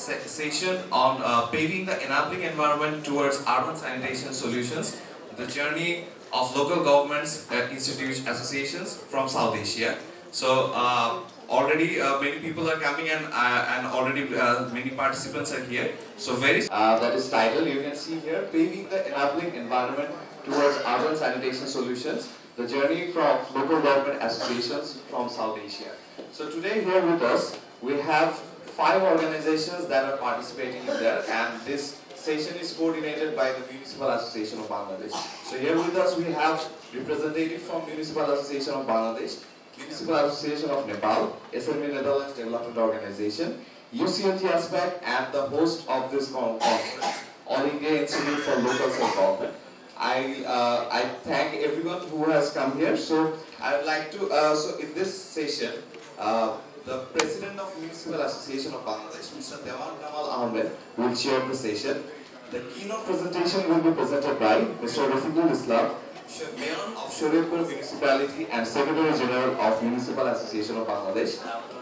session on paving the enabling environment towards urban sanitation solutions, the journey of local governments, institutes, associations from South Asia. So already many people are coming and already many participants are here. So that is titled, you can see here, paving the enabling environment towards urban sanitation solutions, the journey from local government associations from South Asia. So today here with us, we have 5 organizations that are participating in there, and this session is coordinated by the Municipal Association of Bangladesh. So here with us we have representative from Municipal Association of Bangladesh, Municipal Association of Nepal, SME Netherlands Development Organization, UCLG Aspect, and the host of this conference, All India Institute for Local Self-Government. I thank everyone who has come here. So I would like to, so in this session, the President of Municipal Association of Bangladesh, Mr. Dewan Kamal Ahmed, will chair the session. The keynote presentation will be presented by Mr. Rafiqul Islam, Mayor of Shariatpur Municipality and Secretary General of Municipal Association of Bangladesh.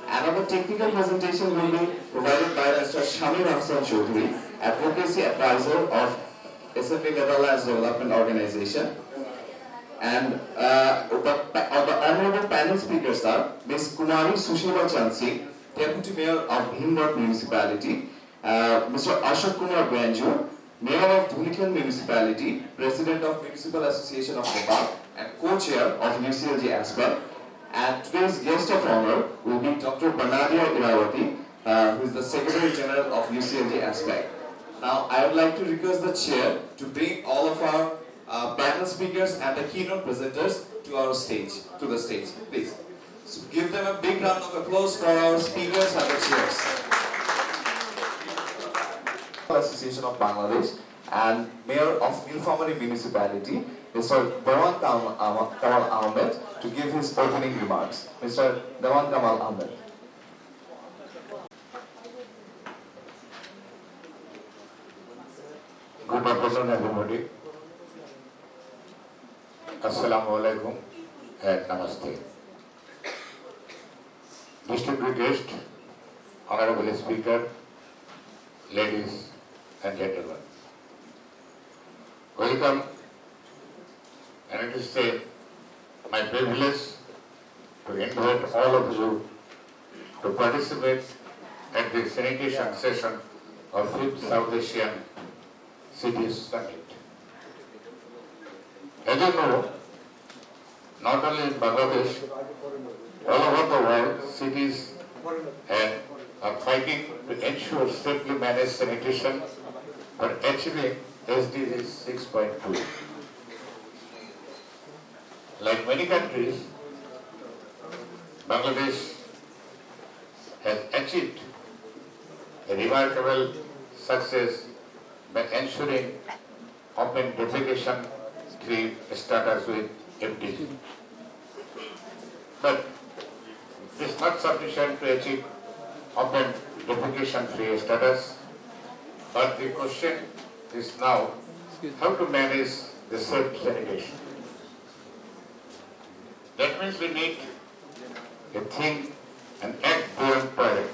Another technical presentation will be provided by Mr. Shamir Hassan Choudhury, Advocacy Advisor of SME Netherlands Development Organization. And the honorable panel speakers are Ms. Kumari Sushila Chansing, Deputy Mayor of Bhimrod Municipality, Mr. Ashok Kumar Banjo, Mayor of Dhulikhel Municipality, President of Municipal Association of Nepal, and Co-Chair of UCLG Aspect. And today's guest of honor will be Dr. Banadia Irawati, who is the Secretary General of UCLG Aspect. Now, I would like to request the chair to bring all of our panel speakers and the keynote presenters to our stage, please. So give them a big round of applause for our speakers and the chairs. Association of Bangladesh and Mayor of Nilphamari Municipality, Mr. Dewan Kamal Ahmed, to give his opening remarks. Mr. Dewan Kamal Ahmed. Good afternoon, everybody. Assalamu alaikum and namaste. Distinguished guest, honorable speaker, ladies and gentlemen, welcome, and it is my privilege to invite all of you to participate at the sanitation session of 5th South Asian Cities Summit. As you know, not only in Bangladesh, all over the world, cities are fighting to ensure safely managed sanitation for achieving SDG 6.2. Like many countries, Bangladesh has achieved a remarkable success by ensuring open defecation-free status with FDG. But it is not sufficient to achieve open defecation-free status, but the question is now how to manage the safe sanitation. That means we need a think and act beyond toilet.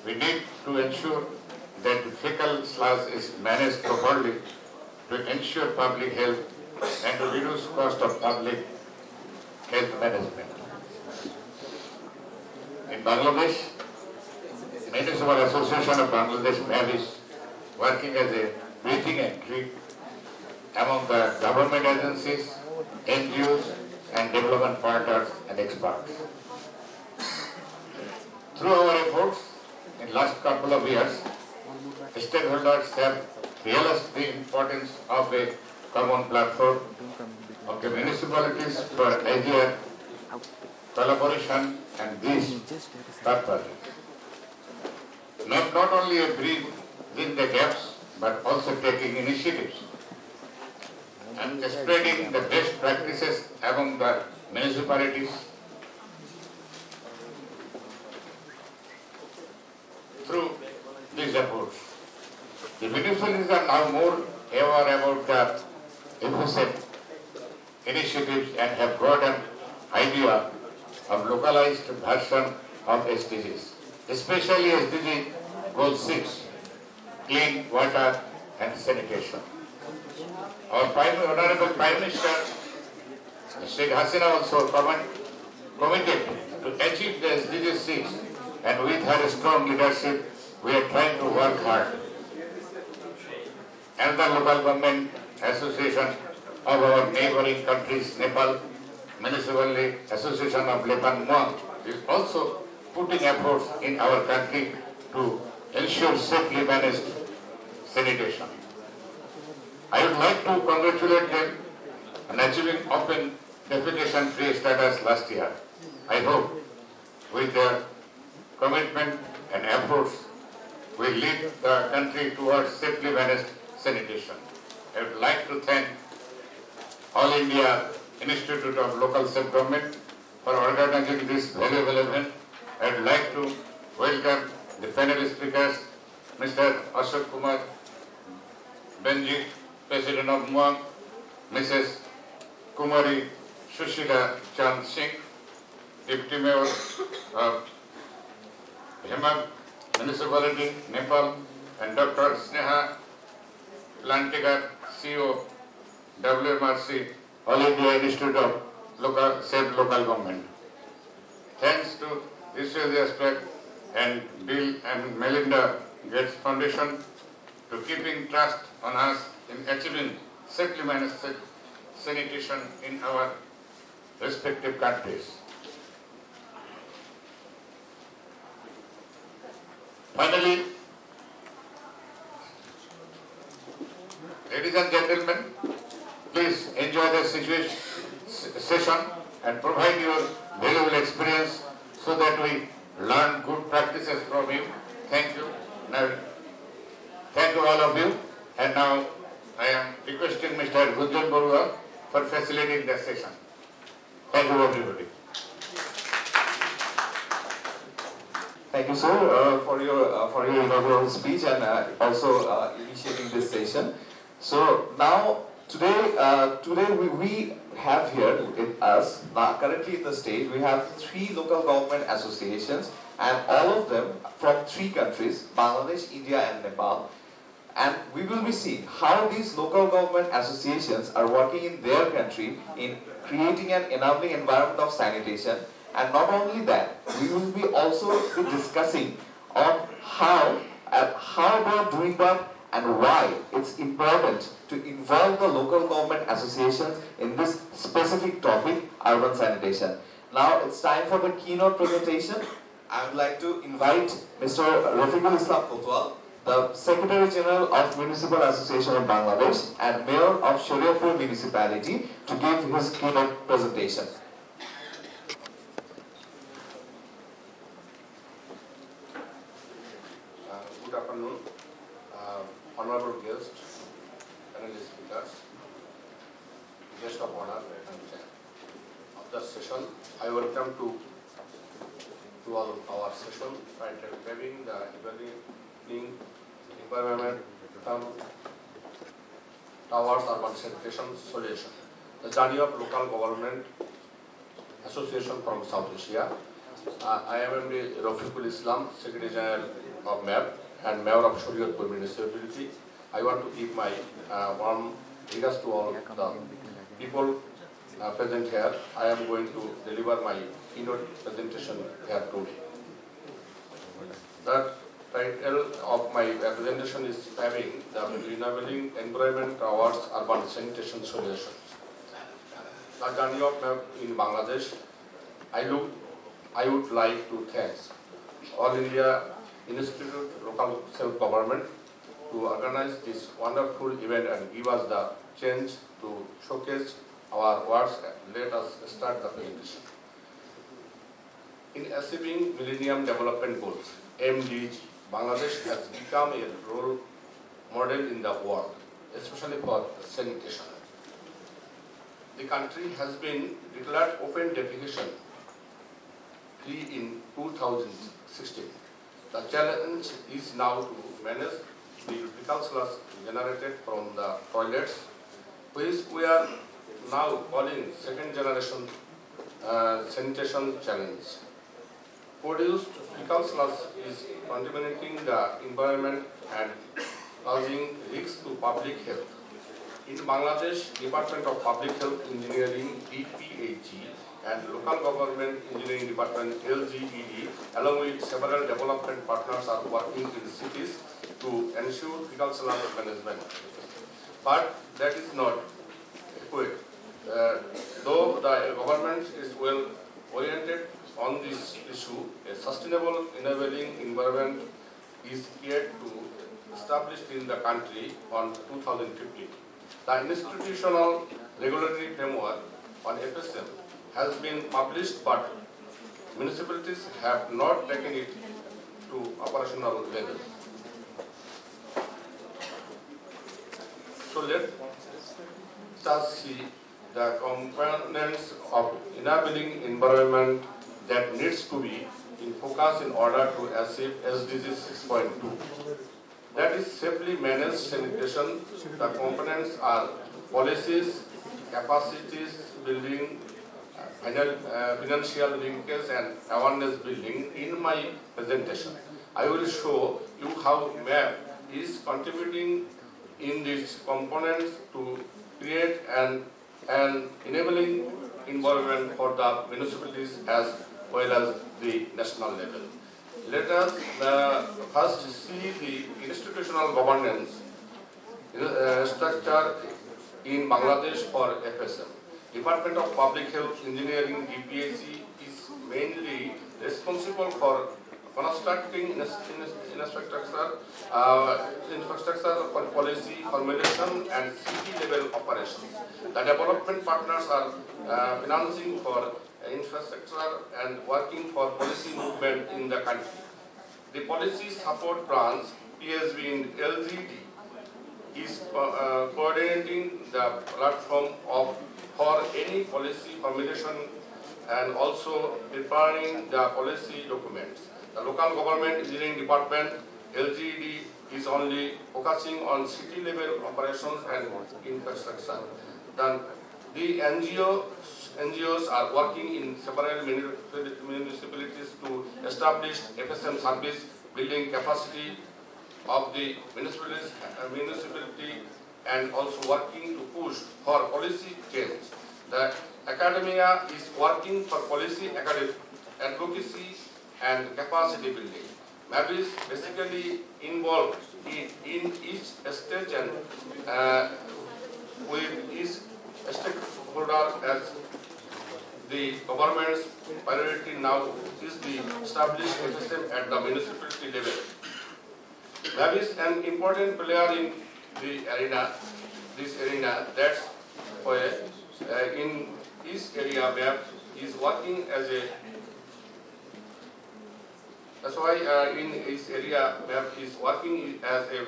We need to ensure that the fecal sludge is managed properly to ensure public health and to reduce cost of public health management. In Bangladesh, Municipal Association of Bangladesh MAB is working as a bridging entry among the government agencies, NGOs, and development partners and experts. Through our efforts in last couple of years, stakeholders have realized the importance of a common platform of the municipalities for idea, collaboration and these purposes. Not only a bridge in the gaps, but also taking initiatives and spreading the best practices among the municipalities. Through these efforts, the municipalities are now more aware about the efficient initiatives and have got an idea of localized version of SDGs, especially SDG Goal 6, clean water and sanitation. Our Honorable Prime Minister, Sheikh Hasina, also committed to achieve the SDG 6, and with her strong leadership, we are trying to work hard. Another local government association of our neighboring countries, Nepal, Municipality Association of Lepan Muang, is also putting efforts in our country to ensure safely managed sanitation. I would like to congratulate them on achieving open defecation-free status last year. I hope with their commitment and efforts will lead the country towards safely managed sanitation. I would like to thank All India Institute of Local Self-Government for organizing this valuable event. I would like to welcome the panel speakers, Mr. Ashok Kumar Benji, President of Muang, Mrs. Kumari Sushila Chand Singh, Deputy Mayor of Hemag Municipality, Nepal, and Dr. Sneha Lantigar, CEO, WMRC, All India Institute of Local Government. Thanks to Israel Aspect and Bill and Melinda Gates Foundation to keeping trust on us in achieving safely managed sanitation in our respective countries. Finally, ladies and gentlemen, please enjoy the session and provide your valuable experience so that we learn good practices from you. Thank you. Now, thank you all of you. And now I am requesting Mr. Gunjan Barua for facilitating the session. Thank you everybody. Thank you, sir, for your inaugural speech and also initiating this session. So now today we have here with us currently in the stage we have 3 local government associations, and all of them from 3 countries: Bangladesh, India, and Nepal. And we will be seeing how these local government associations are working in their country in creating an enabling environment of sanitation. And not only that, we will be also be discussing on how they are doing that and why it's important to involve the local government associations in this specific topic, urban sanitation. Now it's time for the keynote presentation. I would like to invite Mr. Rafiqul Islam Kotwal, the Secretary General of Municipal Association of Bangladesh and Mayor of Shariatpur Municipality, to give his keynote presentation. Good afternoon, honorable guests, panel speakers, guest of honor of the session. I welcome to all our session titled Paving the Evolving Environment Towards Urban Sanitation Solution. The journey of local government association from South Asia. I am MD Rafiqul Islam, Secretary General of MAP and Mayor of Shariatpur Municipality. I want to give my warm regards to all the people present here. I am going to deliver my keynote presentation here today. The title of my presentation is Paving the Enabling Environment Towards Urban Sanitation Solutions. The journey of MAP in Bangladesh. I would like to thank All India Institute of Local Self-Government to organize this wonderful event and give us the chance to showcase our works. Let us start the presentation. In achieving Millennium Development Goals, MDG, Bangladesh has become a role model in the world, especially for sanitation. The country has been declared open defecation free in 2016. The challenge is now to manage the fecal sludge generated from the toilets, which we are now calling second generation sanitation challenge. produced fecal sludge is contaminating the environment and causing risks to public health. In Bangladesh, Department of Public Health Engineering (DPHE) and Local Government Engineering Department (LGED), along with several development partners, are working in cities to ensure fecal sludge management. But that is not adequate. Though the government is well oriented on this issue, a sustainable enabling environment is yet to established in the country on 2015. The institutional regulatory framework on FSM has been published, but municipalities have not taken it to operational level. So let us see the components of enabling environment that needs to be in focus in order to achieve SDG 6.2. That is safely managed sanitation. The components are policies, capacities building, financial linkage and awareness building. In my presentation, I will show you how MAP is contributing in these components to create an enabling environment for the municipalities as well as the national level. Let us first see the institutional governance structure in Bangladesh for FSM. Department of Public Health Engineering (DPHE) is mainly responsible for constructing infrastructure for policy formulation and city-level operations. The development partners are financing for infrastructure and working for policy movement in the country. The policy support branch, PSB in LGD, is coordinating the platform for any policy formulation and also preparing the policy documents. The local government engineering department, LGD, is only focusing on city-level operations and infrastructure. Then the NGOs are working in several municipalities to establish FSM service, building capacity of the municipality and also working to push for policy change. The academia is working for policy advocacy and capacity building. MAP is basically involved in each stage and with each stakeholder as the government's priority now is the established FSM at the municipality level. MAP is an important player in the arena, this arena. That's why in this area MAP is working as a in this area, MAP is working as a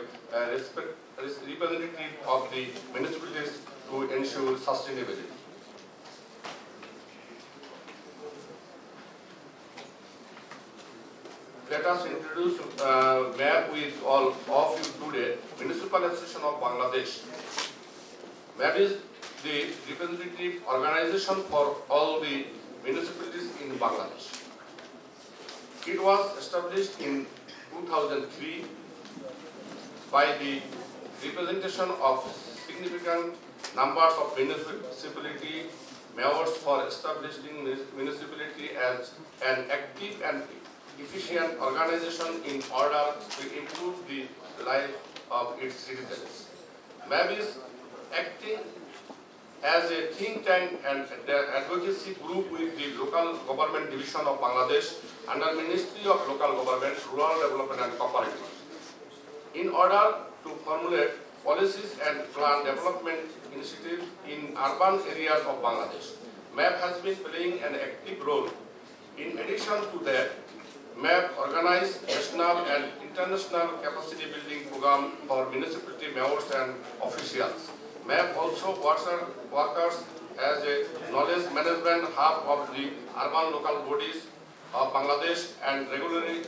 representative of the municipalities to ensure sustainability. Let us introduce MAP with all of you today. Municipal Association of Bangladesh. MAP is the representative organization for all the municipalities in Bangladesh. It was established in 2003 by the representation of significant numbers of municipality mayors for establishing municipality as an active and efficient organization in order to improve the life of its citizens. MAP is acting as a think tank and advocacy group with the Local Government Division of Bangladesh under Ministry of Local Government, Rural Development and Cooperation. In order to formulate policies and plan development initiatives in urban areas of Bangladesh, MAP has been playing an active role. In addition to that, MAP organized national and international capacity building program for municipality mayors and officials. MAP also works as a knowledge management hub of the urban local bodies of Bangladesh and regularly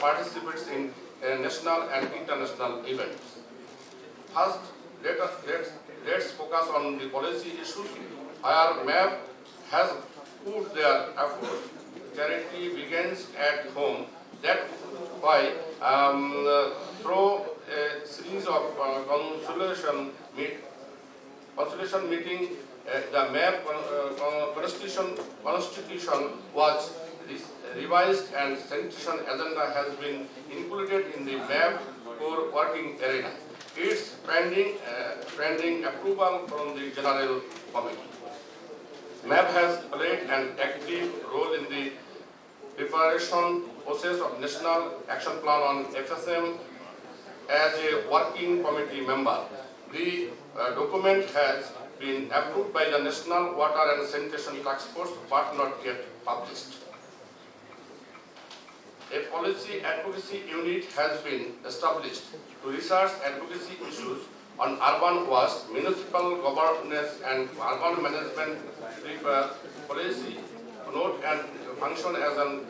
participates in national and international events. First, let's focus on the policy issues where MAP has put their efforts. charity begins at home. That's why through a series of consultation meeting, the MAP constitution was revised and sanitation agenda has been included in the MAP core working arena. It's pending approval from the General Committee. MAP has played an active role in the preparation process of National Action Plan on FSM as a working committee member. The document has been approved by the National Water and Sanitation Task Force but not yet published. A policy advocacy unit has been established to research advocacy issues on urban waste, municipal governance and urban management, prepare policy, note and function as an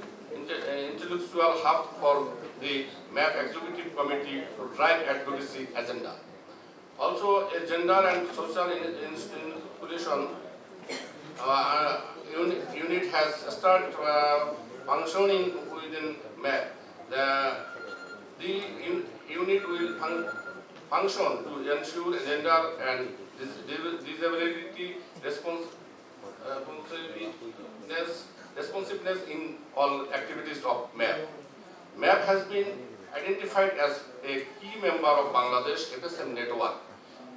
intellectual hub for the MAP Executive Committee to drive advocacy agenda. Also, a gender and social inclusion unit has started functioning within MAP. The unit will function to ensure gender and disability responsiveness in all activities of MAP. MAP has been identified as a key member of Bangladesh FSM network,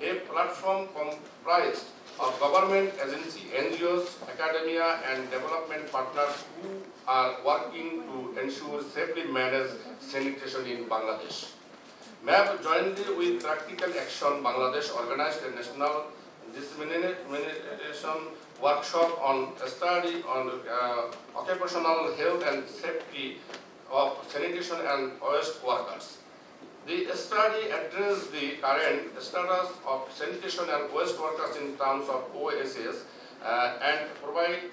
a platform comprised of government agency, NGOs, academia and development partners who are working to ensure safely managed sanitation in Bangladesh. MAP jointly with Practical Action Bangladesh organized a national dissemination workshop on a study on occupational health and safety of sanitation and waste workers. The study addressed the current status of sanitation and waste workers in terms of OSS and provided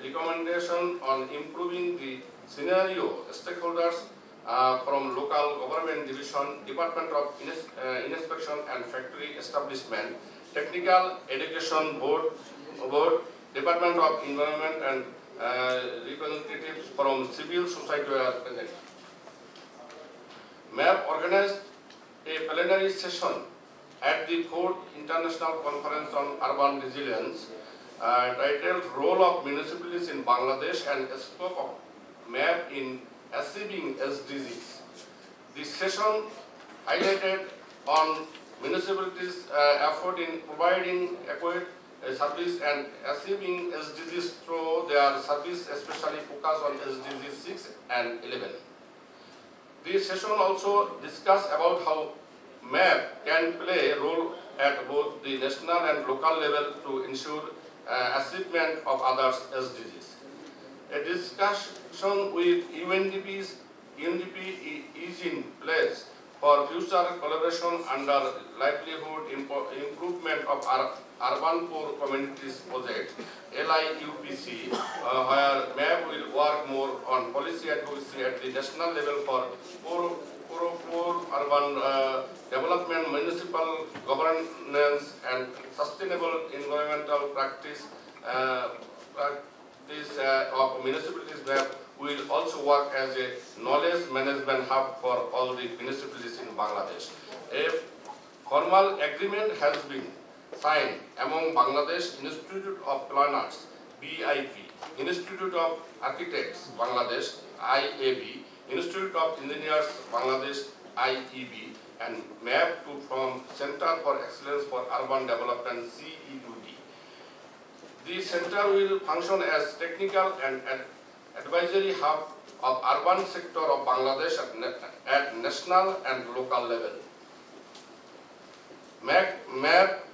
recommendation on improving the scenario. Stakeholders from local government division, Department of Inspection and Factory Establishment, Technical Education Board, Department of Environment and representatives from civil society were present. MAP organized a plenary session at the 4th International Conference on Urban Resilience titled Role of Municipalities in Bangladesh and Scope of MAP in Achieving SDGs. The session highlighted on municipalities' effort in providing adequate service and achieving SDGs through their service, especially focus on SDGs 6 and 11. The session also discussed about how MAP can play a role at both the national and local level to ensure achievement of others' SDGs. A discussion with UNDP is in place for future collaboration under livelihood improvement of urban poor communities project, LIUPC, where MAP will work more on policy advocacy at the national level for poor urban development, municipal governance and sustainable environmental practice of municipalities. MAP will also work as a knowledge management hub for all the municipalities in Bangladesh. A formal agreement has been signed among Bangladesh Institute of Planners, BIP, Institute of Architects, Bangladesh, IAB, Institute of Engineers, Bangladesh, IEB, and MAP to form Center for Excellence for Urban Development, CEUD. The center will function as technical and advisory hub of urban sector of Bangladesh at national and local level. MAP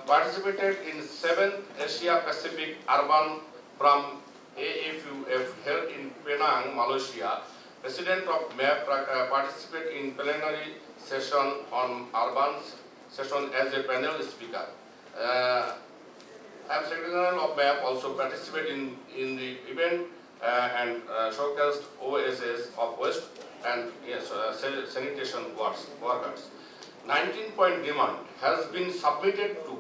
participated in 7th Asia Pacific Urban from AFUF held in Penang, Malaysia. President of MAP participated in plenary session on urban session as a panel speaker. I am Secretary General of MAP also participated in the event and showcased OSS of waste and sanitation workers. 19-point demand has been submitted to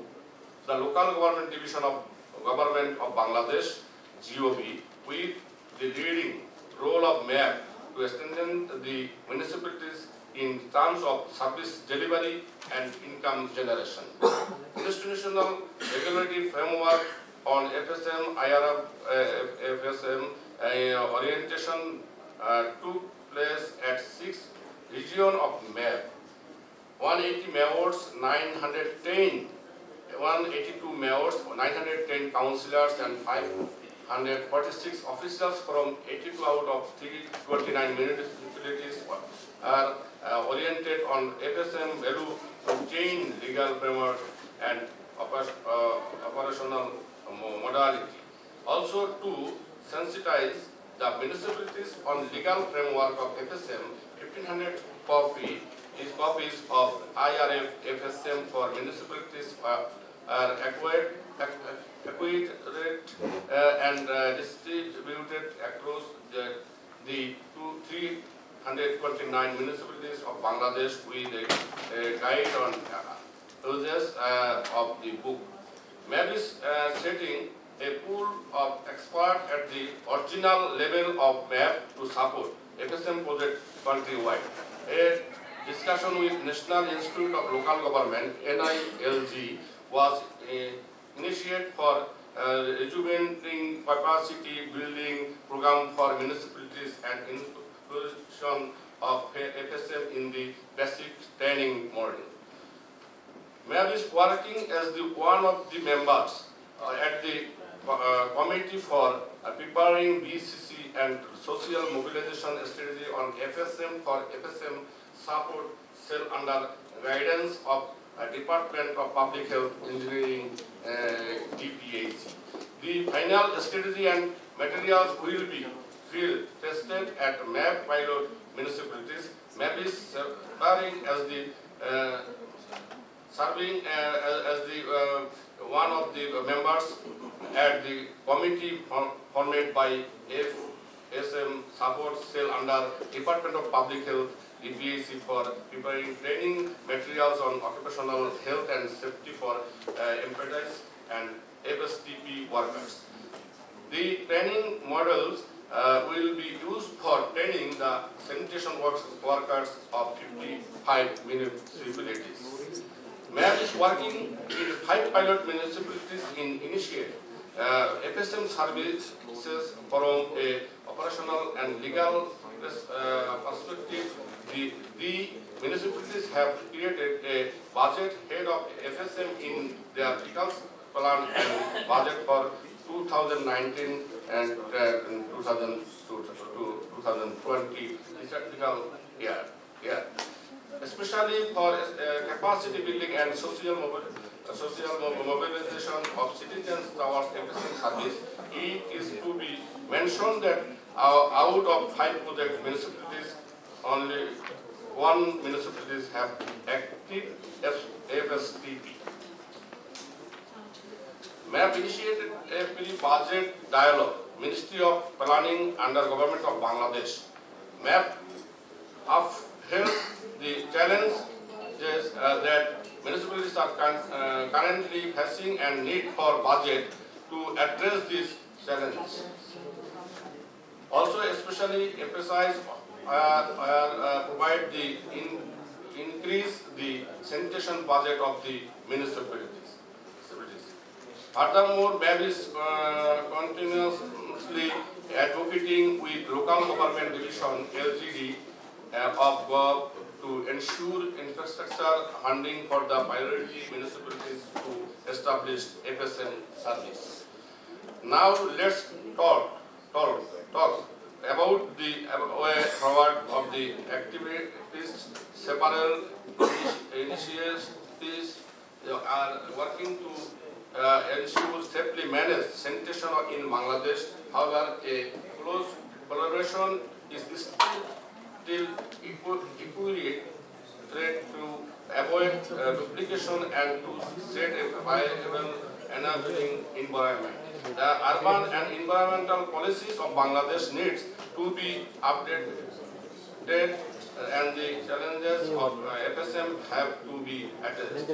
the local government division of government of Bangladesh, GOB with the leading role of MAP to strengthen the municipalities in terms of service delivery and income generation. Institutional regulatory framework on FSM, IRF, FSM orientation took place at 6 regions of MAP. 180 mayors, 910, 182 mayors, 910 councillors and 546 officials from 82 out of 329 municipalities are oriented on FSM value to change legal framework and operational modality. Also to sensitize the municipalities on legal framework of FSM, 1500 copies of IRF FSM for municipalities are acquired and distributed across the 329 municipalities of Bangladesh with a guide on uses of the book. MAP is setting a pool of experts at the original level of MAP to support FSM project countrywide. A discussion with National Institute of Local Government (NILG) was initiated for rejuvenating capacity building program for municipalities and inclusion of FSM in the basic training model. MAP is working as one of the members at the committee for preparing BCC and social mobilization strategy on FSM for FSM support cell under guidance of Department of Public Health Engineering DPH. The final strategy and materials will be field tested at MAP pilot municipalities. MAP is serving as one of the members at the committee formed by FSM support cell under Department of Public Health DPAC for preparing training materials on occupational health and safety for employees and FSTP workers. The training models will be used for training the sanitation workers of 55 municipalities. MAP is working in 5 pilot municipalities in initiate FSM services from a operational and legal perspective. The municipalities have created a budget head of FSM in their fiscal plan and budget for 2019 and 2020 fiscal year. Especially for capacity building and social mobilization of citizens towards FSM service, it is to be mentioned that out of 5 project municipalities, only 1 municipalities have active FSTP. MAP initiated a pre-budget dialogue, Ministry of Planning under Government of Bangladesh. MAP upheld the challenges that municipalities are currently facing and need for budget to address these challenges. Also, especially emphasize provide the increase the sanitation budget of the municipalities. Furthermore, MAP is continuously advocating with local government division (LGD) of GOV to ensure infrastructure funding for the priority municipalities to establish FSM service. Now let's talk about the way forward of the activities. Several initiatives are working to ensure safely managed sanitation in Bangladesh. However, a close collaboration is still equally to avoid duplication and to set a viable enabling environment. The urban and environmental policies of Bangladesh needs to be updated and the challenges of FSM have to be addressed.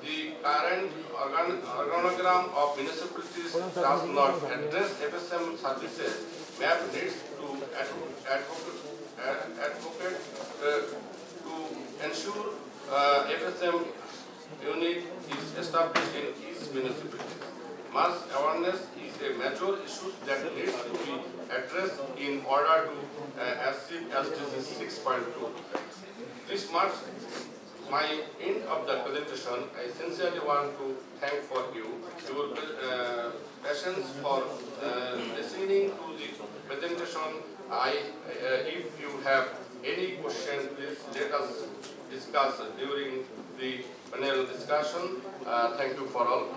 The current organogram of municipalities does not address FSM services. MAP needs to advocate to ensure FSM unit is established in each municipality. Mass awareness is a major issue that needs to be addressed in order to achieve SDG 6.2. This marks my end of the presentation. I sincerely want to thank for your patience for listening to the presentation. If you have any question, please let us discuss during the panel discussion. Thank you for all.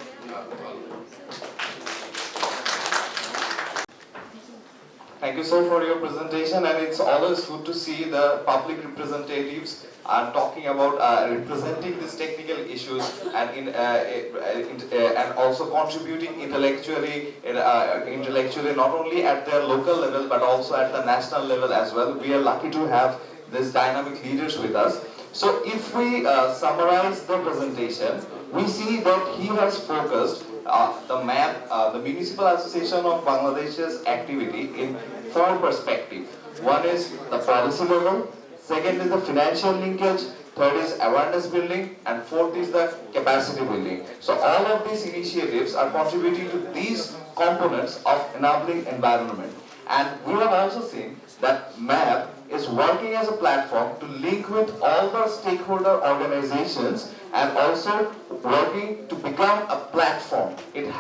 Thank you so for your presentation, and it's always good to see the public representatives are talking about representing these technical issues and and also contributing intellectually not only at their local level but also at the national level as well. We are lucky to have these dynamic leaders with us. So if we summarize the presentation, we see that he has focused the MAP, the Municipal Association of Bangladesh's activity in four perspectives. One is the policy level, second is the financial linkage, third is awareness building, and fourth is the capacity building. So all of these initiatives are contributing to these components of enabling environment. And we have also seen that MAP is working as a platform to link with all the stakeholder organizations and also working to become a platform. The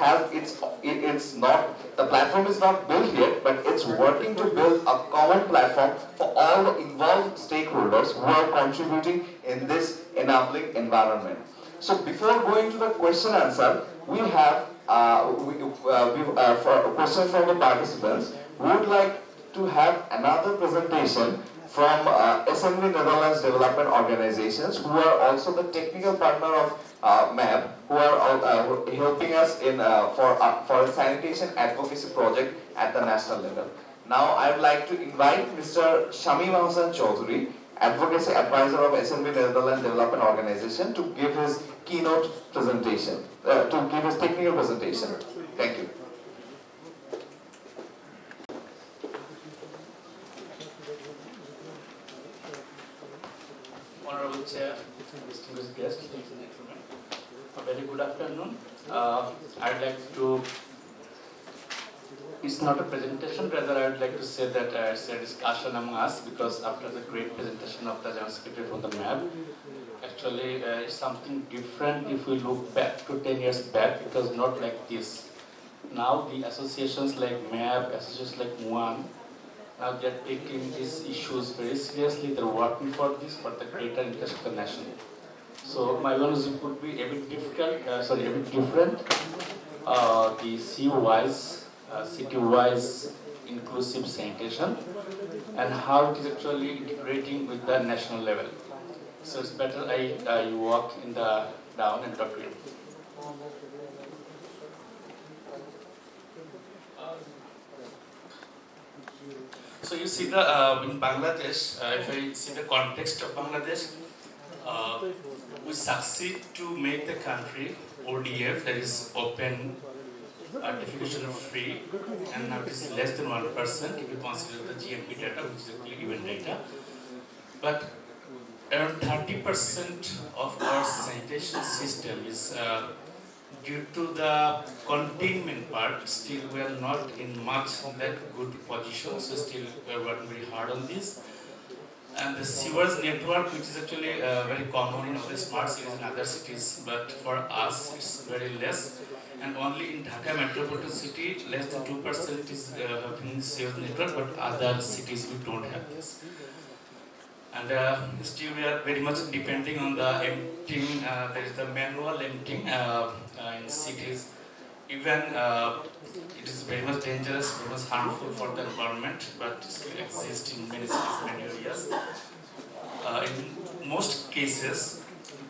platform is not built yet, but it's working to build a common platform for all the involved stakeholders who are contributing in this enabling environment. So before going to the question answer, we have for a question from the participants. We would like to have another presentation from SMV Netherlands Development Organizations, who are also the technical partner of MAP, who are helping us in for a sanitation advocacy project at the national level. Now I would like to invite Mr. Shamim Hassan Chaudhary, Advocacy Advisor of SMV Netherlands Development Organization, to give his keynote presentation, to give his technical presentation. Thank you. Honorable Chair, distinguished guests, ladies and gentlemen, a very good afternoon. I'd like to, it's not a presentation, rather I would like to say that it's a discussion among us, because after the great presentation of the General Secretary from the MAP, actually it's something different. If we look back to 10 years back, it was not like this. Now the associations like MAP, associations like MUAN, now they are taking these issues very seriously. They are working for this, for the greater interest of the nation. So my view could be a bit difficult, a bit different. The CU-wise, city-wise inclusive sanitation, and how it is actually integrating with the national level. So it's better I walk in the down and talk to you. So you see the in Bangladesh, if I see the context of Bangladesh, we succeed to make the country ODF, that is open definition of free, and now it is less than 1% if you consider the GMP data, which is actually event data. But around 30% of our sanitation system is due to the containment part. Still we are not in much that good position, so still we are working very hard on this. And the sewers network, which is actually very common in other smart cities and other cities, but for us it's very less. And only in Dhaka metropolitan city, less than 2% is having sewers network, but other cities we don't have this. And still we are very much depending on the emptying, there is the manual emptying in cities. Even it is very much dangerous, very much harmful for the environment, but still exists in many cities, many areas. In most cases,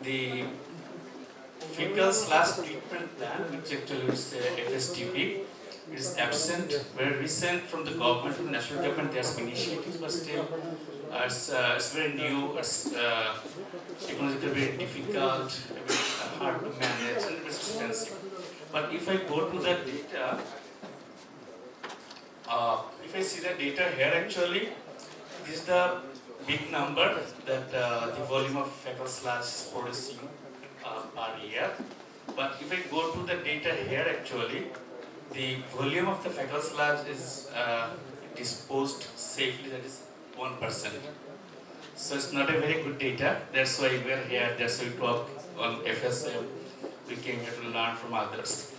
the fecal/treatment plan, which actually is FSTP, is absent. Very recent from the government, from the national government, there are some initiatives, but still it's very new, it's technologically very difficult, very hard to manage and it's expensive. But if I go to the data, if I see the data here actually, this is the big number that the volume of fecal sludge is producing per year. But if I go to the data here actually, the volume of the fecal sludge is disposed safely, that is 1%. So it's not a very good data. That's why we are here. That's why we talk on FSM. We came here to learn from others.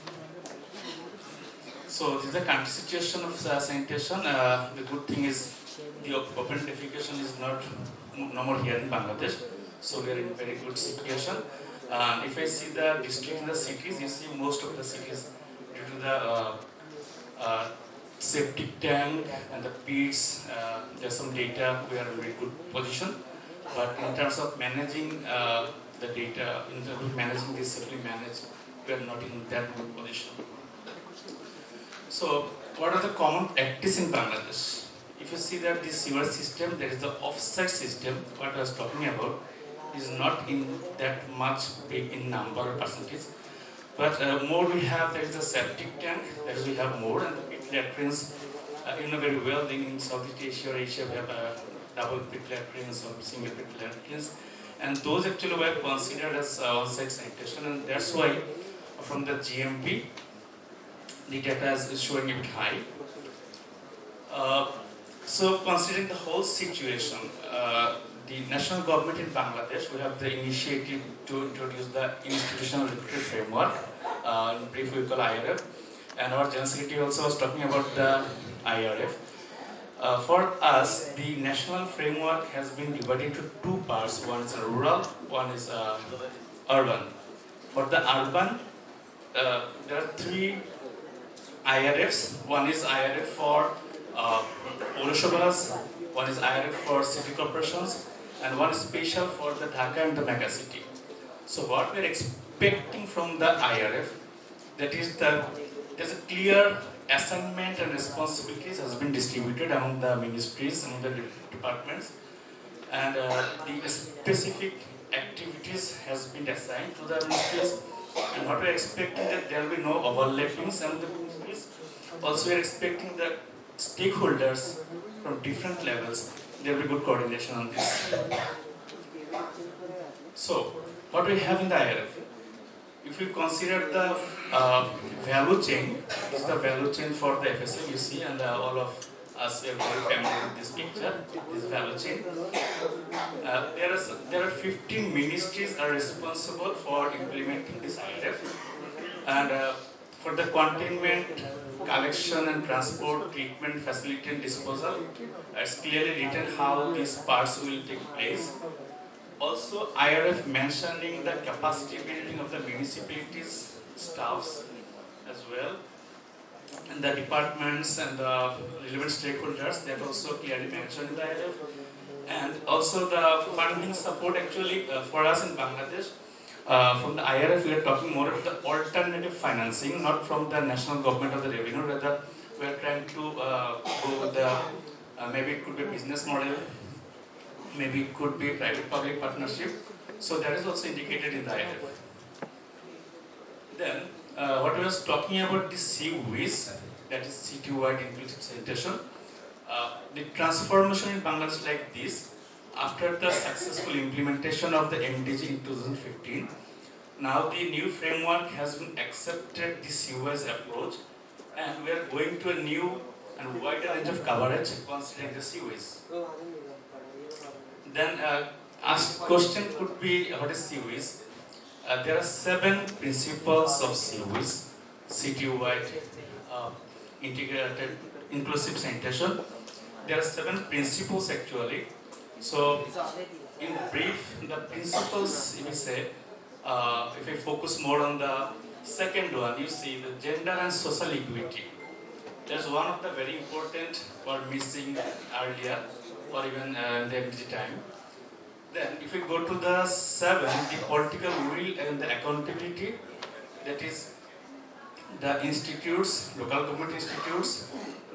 So this is the country situation of sanitation. The good thing is the open defecation is no more here in Bangladesh. So we are in very good situation. If I see the district in the cities, you see most of the cities due to the septic tank and the pits, there's some data, we are in a very good position. But in terms of managing the data, in terms of managing this safely managed, we are not in that good position. So, what are the common practice in Bangladesh? If you see that the sewer system, there is the offsite system, what I was talking about, is not in that much big in number or percentage. But more we have, there is a septic tank, that is we have more, and the pit latrines, you know very well, in Southeast Asia or Asia, we have double pit latrines or single pit latrines. And those actually were considered as on-site sanitation, and that's why from the GMP, the data is showing a bit high. So considering the whole situation, the national government in Bangladesh, we have the initiative to introduce the institutional regulatory framework, in brief we call IRF, and our General Secretary also was talking about the IRF. For us, the national framework has been divided into two parts. One is rural, one is urban. For the urban, there are three IRFs. One is IRF for Purushabas, one is IRF for city corporations, and one is special for the Dhaka and the mega city. So what we are expecting from the IRF, that is there's a clear assignment and responsibilities has been distributed among the ministries, among the departments, and the specific activities has been assigned to the ministries. And what we are expecting that there will be no overlappings among the ministries. Also, we are expecting that stakeholders from different levels, there will be good coordination on this. So, what we have in the IRF? If we consider the value chain, this is the value chain for the FSM, you see, and all of us are very familiar with this picture, this value chain. There are 15 ministries are responsible for implementing this IRF, and for the containment, collection and transport, treatment, facility and disposal, it's clearly written how these parts will take place. Also, IRF mentioning the capacity building of the municipalities, staffs as well, and the departments and the relevant stakeholders, that also clearly mentioned in the IRF. And also the funding support actually for us in Bangladesh. From the IRF, we are talking more about the alternative financing, not from the national government or the revenue, rather we are trying to go with the, maybe it could be business model, maybe it could be private-public partnership. So that is also indicated in the IRF. Then, what I was talking about the CWIS, that is city-wide inclusive sanitation. The transformation in Bangladesh like this, after the successful implementation of the MDG in 2015, now the new framework has been accepted, the CWIS approach, and we are going to a new and wider range of coverage considering the CWIS. Then, asked question could be, what is CWIS? There are 7 principles of CWIS, city-wide integrated inclusive sanitation. There are 7 principles actually. So, in brief, the principles, if we say, if we focus more on the second one, you see the gender and social equity. That's one of the very important or missing earlier or even in the MDG time. Then, if we go to the 7, the political will and the accountability, that is the institutes, local government institutes,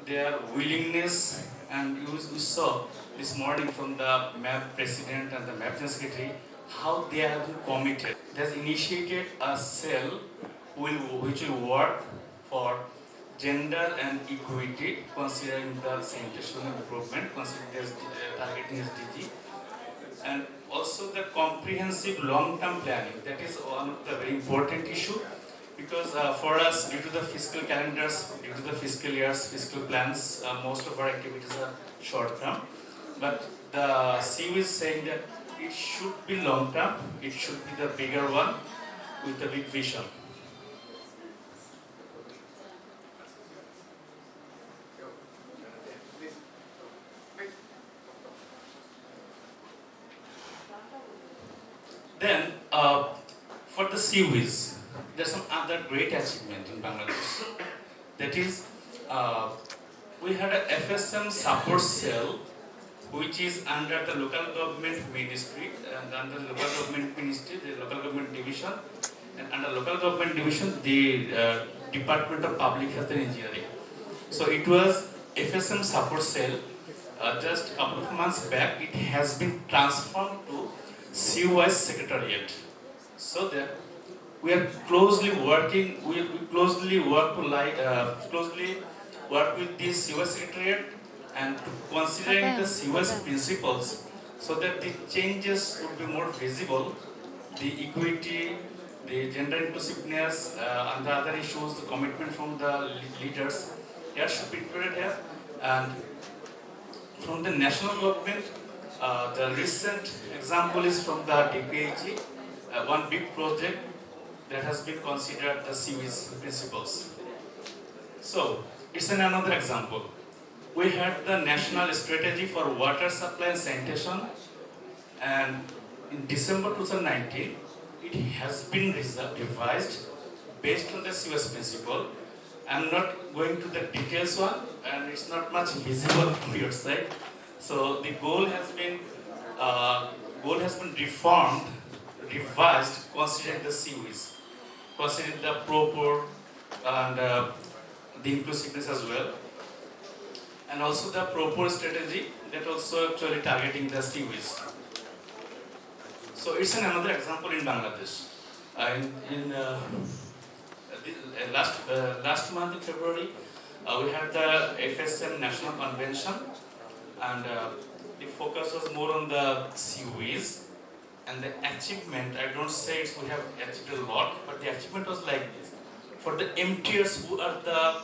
their willingness, and you saw this morning from the MAP president and the MAP secretary, how they have been committed. They have initiated a cell which will work for gender and equity, considering the sanitation improvement, considering the targeting SDG, and also the comprehensive long-term planning. That is one of the very important issue, because for us, due to the fiscal calendars, due to the fiscal years, fiscal plans, most of our activities are short-term. But the CU is saying that it should be long-term, it should be the bigger one with a big vision. Then, for the CUs, there's some other great achievement in Bangladesh. That is, we had a FSM support cell, which is under the local government ministry, and under the local government ministry, the local government division, and under local government division, the Department of Public Health and Engineering. So it was FSM support cell. Just a couple of months back, it has been transformed to CUS Secretariat. So that we are closely working, we closely work with this CUS Secretariat and considering the CUS principles, so that the changes would be more visible, the equity, the gender inclusiveness, and the other issues, the commitment from the leaders, here should be included here. And from the national government, the recent example is from the DPIG, one big project that has been considered the CUS principles. So, it's another example. We had the National Strategy for Water Supply and Sanitation, and in December 2019, it has been revised based on the CUS principle. I'm not going to the details one, and it's not much visible from your side. So the goal has been reformed, revised, considering the CUs, considering the proper and the inclusiveness as well, and also the proper strategy that also actually targeting the CUs. So it's another example in Bangladesh. Last month in February, we had the FSM National Convention, and the focus was more on the CUs, and the achievement, I don't say we have achieved a lot, but the achievement was like this. For the MTers, who are the,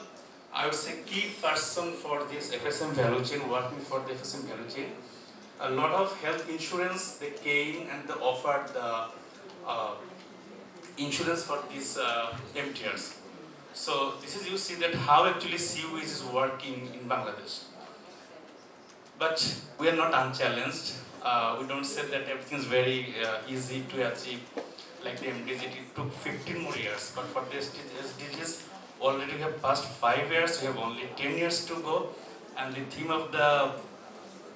I would say, key person for this FSM value chain, working for the FSM value chain, a lot of health insurance, they came and they offered the insurance for these MTers. So this is, you see that how actually CUs is working in Bangladesh. But we are not unchallenged. We don't say that everything is very easy to achieve, like the MDG. It took 15 more years, but for the SDGs, already we have passed 5 years, we have only 10 years to go, and the theme of the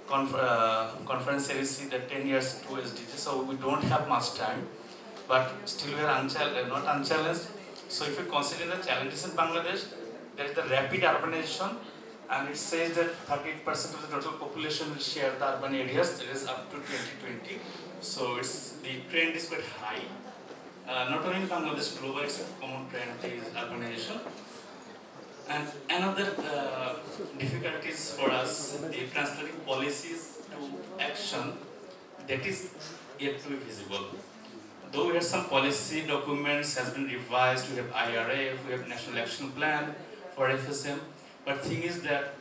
conference series is the 10 years to SDGs, so we don't have much time, but still we are not unchallenged. So if you consider the challenges in Bangladesh, there is the rapid urbanization, and it says that 38% of the total population will share the urban areas, that is up to 2020. So the trend is quite high. Not only in Bangladesh, globally it's a common trend, is urbanization. And another difficulties for us, the translating policies to action, that is yet to be visible. Though we have some policy documents has been revised, we have IRF, we have National Action Plan for FSM, but thing is that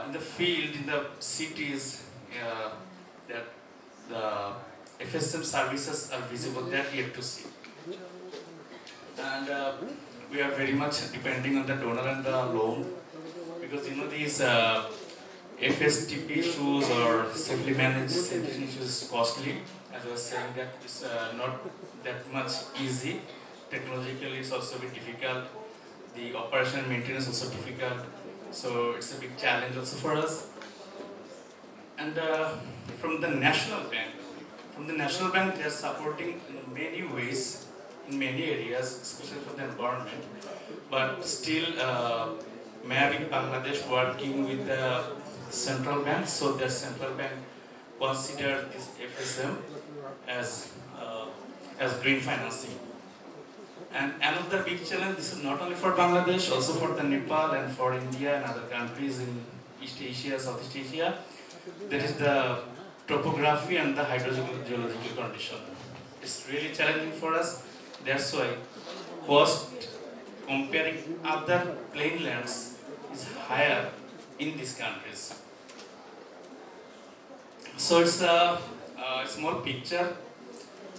in the field, in the cities, that the FSM services are visible, they are yet to see. And we are very much depending on the donor and the loan, because these FSTP issues or safely managed sanitation issues is costly. As I was saying, that it's not that much easy. Technologically, it's also a bit difficult. The operation and maintenance is also difficult. So it's a big challenge also for us. And from the National Bank, they are supporting in many ways, in many areas, especially for the environment. But still, MAB in Bangladesh working with the central bank, so the central bank consider this FSM as green financing. And another big challenge, this is not only for Bangladesh, also for the Nepal and for India and other countries in East Asia, Southeast Asia, there is the topography and the hydrogeological condition. It's really challenging for us. That's why cost comparing other plain lands is higher in these countries. So it's a small picture.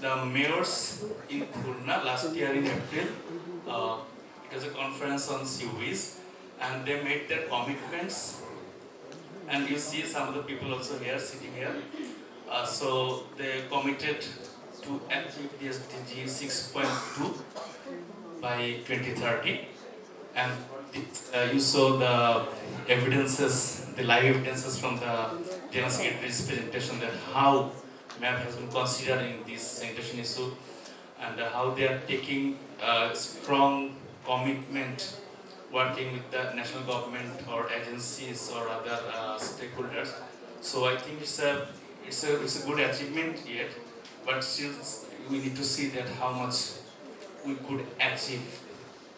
The mayors in Khulna last year in April, it was a conference on seaways, and they made their commitments. And you see some of the people also here, sitting here. So they committed to achieve the SDG 6.2 by 2030. And you saw the evidences, the live evidences from the General Secretary's presentation that how MAP has been considered in this sanitation issue and how they are taking strong commitment working with the national government or agencies or other stakeholders. So I think it's a good achievement yet, but still we need to see that how much we could achieve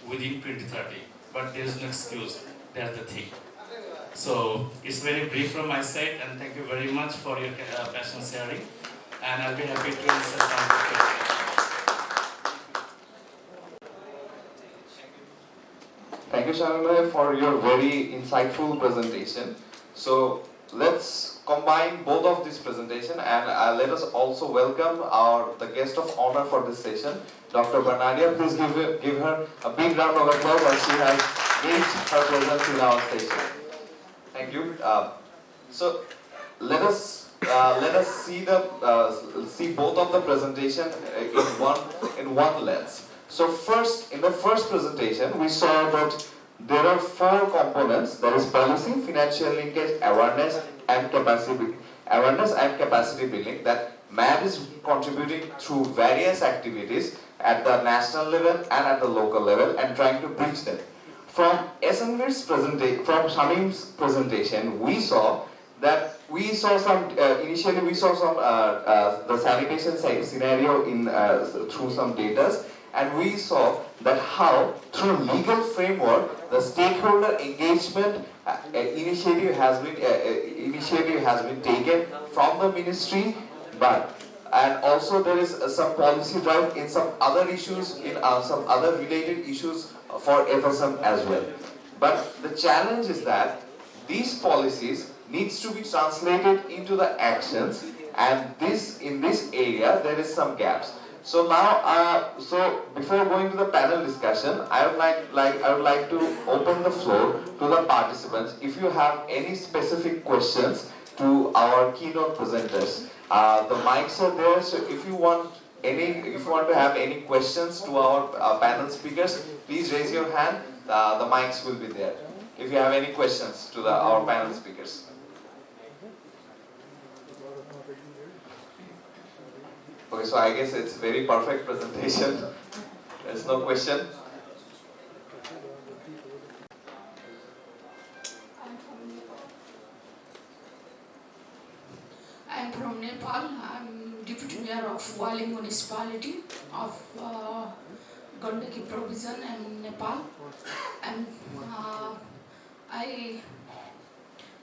within 2030. But there is no excuse. That's the thing. So it's very brief from my side, and thank you very much for your passion sharing. And I'll be happy to answer some of the questions. Thank you, Sharma, for your very insightful presentation. So let's combine both of these presentation, and let us also welcome the guest of honor for this session, Dr. Bernardia. Please give her a big round of applause as she has graced her presence in our station. Thank you. So let us see both of the presentation in one lens. So first, in the first presentation, we saw that there are 4 components. There is policy, financial linkage, awareness and capacity building that MAP is contributing through various activities at the national level and at the local level and trying to bridge them. From SNV's presentation, from Shamim's presentation, we saw some initially we saw some the sanitation scenario in through some data, and we saw that how through legal framework the stakeholder engagement initiative has been taken from the ministry, and also there is some policy drive in some other issues, in some other related issues for FSM as well. But the challenge is that these policies needs to be translated into the actions, and in this area there is some gaps. So now, before going to the panel discussion, I would like to open the floor to the participants. If you have any specific questions to our keynote presenters, the mics are there. So if you want to have any questions to our panel speakers, please raise your hand. The mics will be there. If you have any questions to our panel speakers. Okay, so I guess it's very perfect presentation. There's no question. I'm from Nepal. I'm Deputy Mayor of Waling Municipality of Gandaki Provision in Nepal. And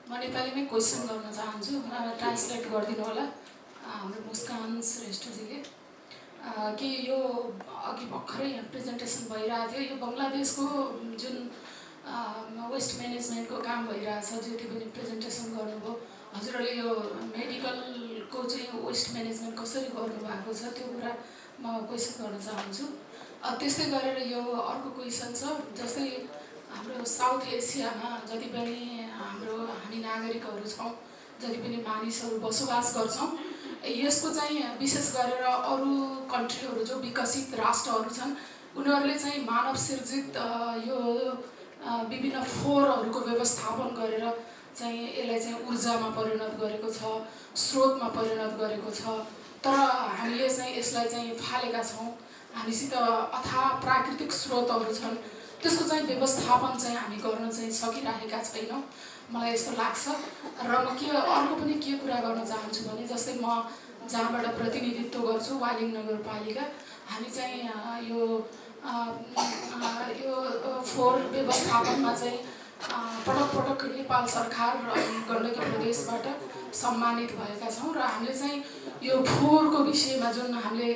म नेपालीमै question गर्न चाहन्छु, translate गरिदिनु होला हाम्रो मुस्कान श्रेष्ठजीले कि यो अघि भर्खरै यहाँ प्रेजेन्टेसन भइरहेको थियो, यो बङ्गलादेशको जुन वेस्ट म्यानेजमेन्टको काम भइरहेछ, जति पनि प्रेजेन्टेसन गर्नुभयो हजुरहरूले, यो मेडिकलको चाहिँ वेस्ट म्यानेजमेन्ट कसरी गर्नुभएको छ त्यो कुरा म क्वेसन गर्न चाहन्छु। त्यस्तै गरेर यो अर्को क्वेसन छ, जस्तै हाम्रो साउथ एसियामा जति पनि हामी नागरिकहरू छौँ, जति पनि मानिसहरू बसोबास गर्छौँ, यसको चाहिँ विशेष गरेर अरू कन्ट्रीहरू जो विकसित राष्ट्रहरू छन् उनीहरूले चाहिँ मानव सिर्जित यो विभिन्न फोहोरहरूको व्यवस्थापन गरेर चाहिँ यसलाई चाहिँ ऊर्जामा परिणत गरेको छ, स्रोतमा परिणत गरेको छ। तर हामीले चाहिँ यसलाई चाहिँ फालेका छौँ। हामीसित अथाह प्राकृतिक स्रोतहरू छन्, त्यसको चाहिँ व्यवस्थापन चाहिँ हामी गर्न चाहिँ सकिरहेका छैनौँ मलाई यस्तो लाग्छ र म अर्को पनि के कुरा गर्न चाहन्छु भने जस्तै म जहाँबाट प्रतिनिधित्व गर्छु वालिङ नगरपालिका हामी चाहिँ यो फोहोर व्यवस्थापनमा चाहिँ पटक पटक नेपाल सरकार र गण्डकी प्रदेशबाट सम्मानित भएका छौँ र हामीले चाहिँ यो फोहोरको विषयमा जुन हामीले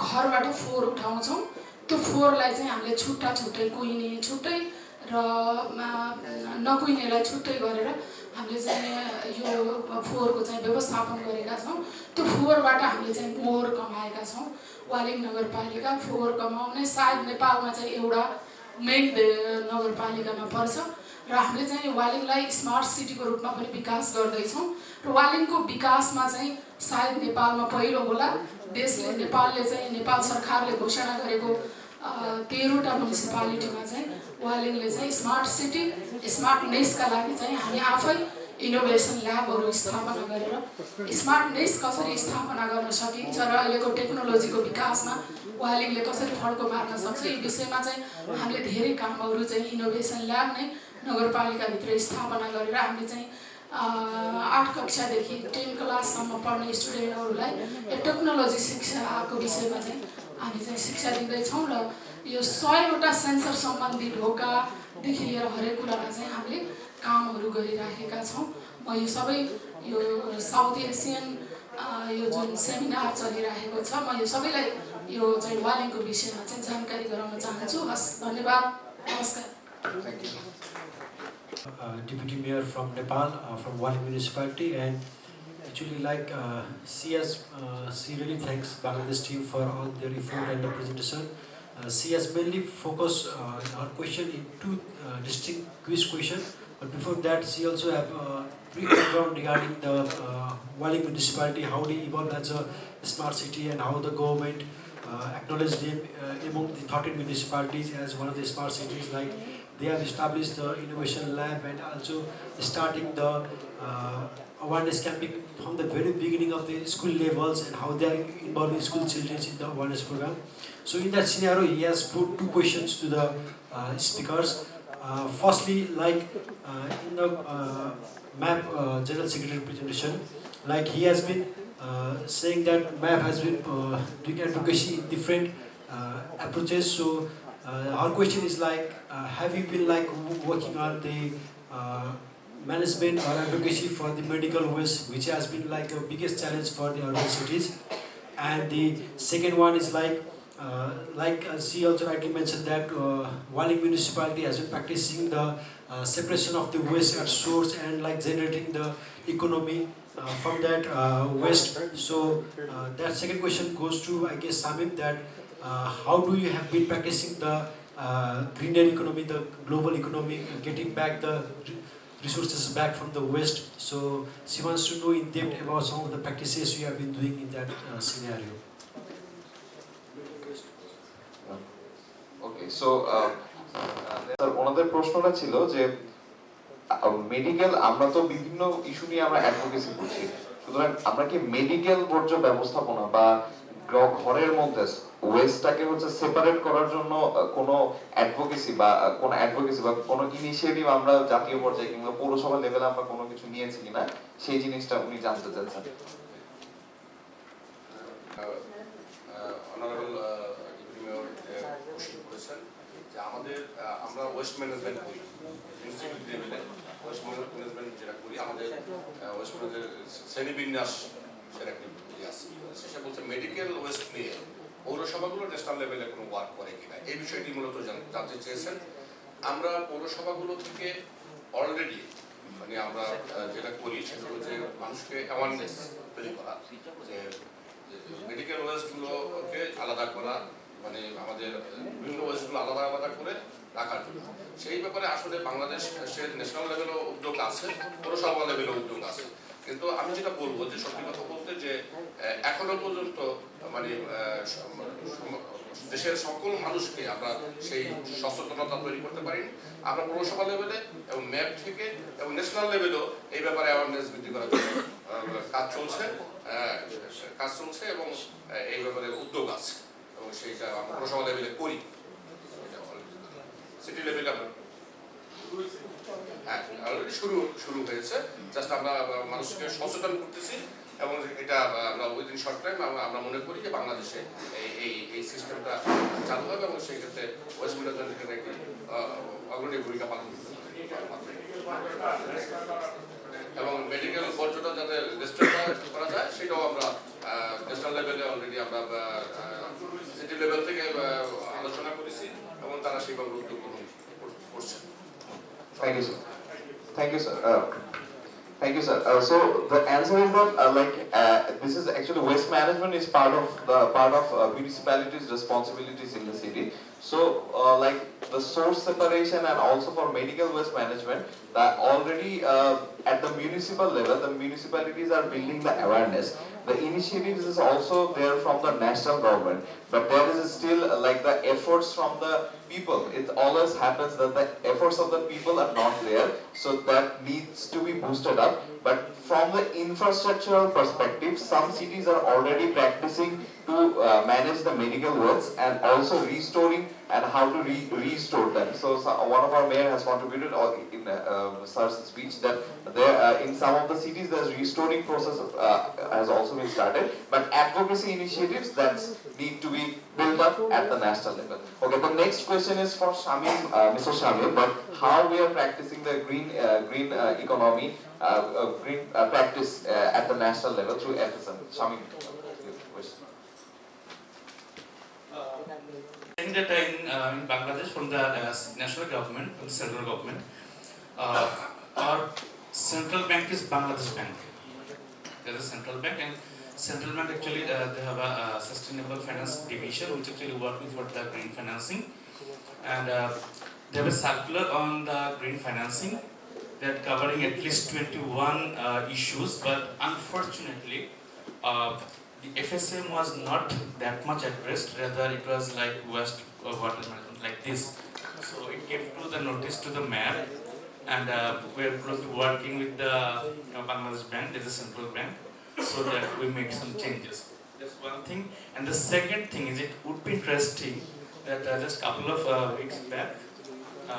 घरबाट फोहोर उठाउँछौँ त्यो फोहोरलाई चाहिँ हामीले छुट्टा छुट्टै कुहिने छुट्टै र नकुहिनेलाई छुट्टै गरेर हामीले चाहिँ यो फोहोरको चाहिँ व्यवस्थापन गरेका छौँ। त्यो फोहोरबाट हामीले चाहिँ मोहर कमाएका छौँ। वालिङ नगरपालिका फोहोर कमाउने सायद नेपालमा चाहिँ एउटा मेन नगरपालिकामा पर्छ र हामीले चाहिँ वालिङलाई स्मार्ट सिटीको रूपमा पनि विकास गर्दैछौँ र वालिङको विकासमा चाहिँ सायद नेपालमा पहिलो होला। नेपाल सरकारले घोषणा गरेको 13वटा म्युनिसिपालिटीमा चाहिँ वालिङले चाहिँ स्मार्ट सिटी स्मार्टनेसका लागि चाहिँ हामी आफै इनोभेसन ल्याबहरू स्थापना गरेर स्मार्टनेस कसरी स्थापना गर्न सकिन्छ र अहिलेको टेक्नोलोजीको विकासमा वालिङले कसरी फड्को मार्न सक्छ यी विषयमा चाहिँ हामीले धेरै कामहरू चाहिँ इनोभेसन ल्याब नै नगरपालिकाभित्र स्थापना गरेर हामीले चाहिँ 8 कक्षादेखि 10 क्लाससम्म पढ्ने स्टुडेन्टहरूलाई टेक्नोलोजी शिक्षाको विषयमा चाहिँ हामी चाहिँ शिक्षा दिँदैछौँ र यो 100वटा सेन्सर सम्बन्धी ढोकादेखि लिएर हरेक कुरामा चाहिँ हामीले कामहरू गरिराखेका छौँ। म यो सबै यो साउथ एसियन यो जुन सेमिनार चलिरहेको छ म यो सबैलाई यो चाहिँ वालिङको विषयमा चाहिँ जानकारी गराउन चाहन्छु। हस् धन्यवाद नमस्कार। Deputy Mayor from Nepal, from Waling municipality, and actually she really thanks Bangladesh team for all their effort and the presentation. She has mainly focused her question in two distinct quiz questions, but before that she also have brief background regarding the Waling municipality, how they evolved as a smart city and how the government acknowledged them among the 13 municipalities as one of the smart cities. Like they have established the innovation lab and also starting the awareness campaign from the very beginning of the school levels and how they are involving school children in the awareness program. So in that scenario, he has put two questions to the speakers. Firstly, in the MAP General Secretary presentation, he has been saying that MAP has been doing advocacy in different approaches. So our question is have you been working on the management or advocacy for the medical waste, which has been a biggest challenge for the urban cities? And the second one is she also rightly mentioned that Waling municipality has been practicing the separation of the waste at source and generating the economy from that waste. So that second question goes to, I guess, Samim, that how do you have been practicing the greener economy, the global economy, getting back the resources back from the waste? So she wants to know in depth about some of the practices you have been doing in that scenario. Okay, so ওনাদের প্রশ্নটা ছিল যে medical, আমরা তো বিভিন্ন issue নিয়ে আমরা advocacy করছি, সুতরাং আমরা কি মেডিকেল বর্জ্য ব্যবস্থাপনা বা ঘরের মধ্যে ওয়েস্টটাকে সেপারেট করার জন্য কোনো অ্যাডভোকেসি বা কোনো ইনিশিয়েটিভ আমরা জাতীয় পর্যায়ে কিংবা পৌরসভা লেভেলে আমরা কোনো কিছু নিয়েছি কিনা সেই জিনিসটা উনি জানতে চাচ্ছেন। আমরা ওয়েস্ট ম্যানেজমেন্ট করি ইনস্টিটিউট লেভেলে, ওয়েস্ট ম্যানেজমেন্ট যেটা করি আমাদের ওয়েস্ট ম্যানেজের শ্রেণীবিন্যাস সেটা একটি আছে, সে বলছে মেডিকেল ওয়েস্ট নিয়ে পৌরসভাগুলো ন্যাশনাল লেভেলে কোনো ওয়ার্ক করে কিনা এই বিষয়টি মূলত জানতে চেয়েছেন। আমরা পৌরসভাগুলো থেকে অলরেডি আমরা যেটা করি সেটা হলো যে মানুষকে অ্যাওয়ারনেস তৈরি করা, যে মেডিকেল ওয়েস্টগুলোকে আলাদা করা, আমাদের বিভিন্ন ওয়েস্টগুলো আলাদা আলাদা করে রাখার জন্য। সেই ব্যাপারে আসলে বাংলাদেশের ন্যাশনাল লেভেলেও উদ্যোগ আছে, পৌরসভা লেভেলেও উদ্যোগ আছে, কিন্তু আমি যেটা বলবো যে সত্যি কথা বলতে যে এখনো পর্যন্ত দেশের সকল মানুষকে আমরা সেই সচেতনতা তৈরি করতে পারিনি। আমরা পৌরসভা লেভেলে এবং ম্যাপ থেকে এবং ন্যাশনাল লেভেলেও এই ব্যাপারে অ্যাওয়ারনেস বৃদ্ধি করার জন্য কাজ চলছে এবং এই ব্যাপারে উদ্যোগ আছে এবং সেইটা আমরা পৌরসভা লেভেলে করি, সিটি লেভেলে আমরা হ্যাঁ অলরেডি শুরু হয়েছে জাস্ট আমরা মানুষকে সচেতন করতেছি এবং এটা আমরা উইদিন শর্ট টাইম আমরা মনে করি যে বাংলাদেশে এই সিস্টেমটা চালু হবে এবং সেই ক্ষেত্রে ওয়েস্ট মিডল্যান্ড এখানে একটি অগ্রণী ভূমিকা পালন করতে পারবে এবং মেডিকেল বর্জ্যটা যাতে রেস্ট্রিক্ট করা যায় সেটাও আমরা ন্যাশনাল লেভেলে অলরেডি আমরা সিটি লেভেল থেকে আলোচনা করেছি এবং তারা সেইভাবে উদ্যোগ গ্রহণ করছে। Thank you, sir. Thank you, sir. Thank you, sir. So the answer is that this is actually waste management is part of municipalities' responsibilities in the city. So like the source separation and also for medical waste management, that already at the municipal level, the municipalities are building the awareness. The initiatives is also there from the national government, but there is still like the efforts from the people. It always happens that the efforts of the people are not there, so that needs to be boosted up. But from the infrastructural perspective, some cities are already practicing to manage the medical waste and also restoring and how to restore them. So one of our mayor has contributed in sir's speech that there in some of the cities the restoring process has also been started, but advocacy initiatives that need to be built up at the national level. Okay, the next question is for Shamim, Mr. Shamim, but how we are practicing the green economy, green practice at the national level through FSM. Shamim, In that in Bangladesh, from the national government, from the central government, our central bank is Bangladesh Bank. There is a central bank, and central bank actually they have a sustainable finance division which actually working for the green financing, and they have a circular on the green financing that covering at least 21 issues, but unfortunately the FSM was not that much addressed, rather it was like waste water management like this. So it came to the notice to the mayor, and we are closely working with the Bangladesh Bank, there is a central bank, so that we make some changes. That's one thing. And the second thing is it would be interesting that just a couple of weeks back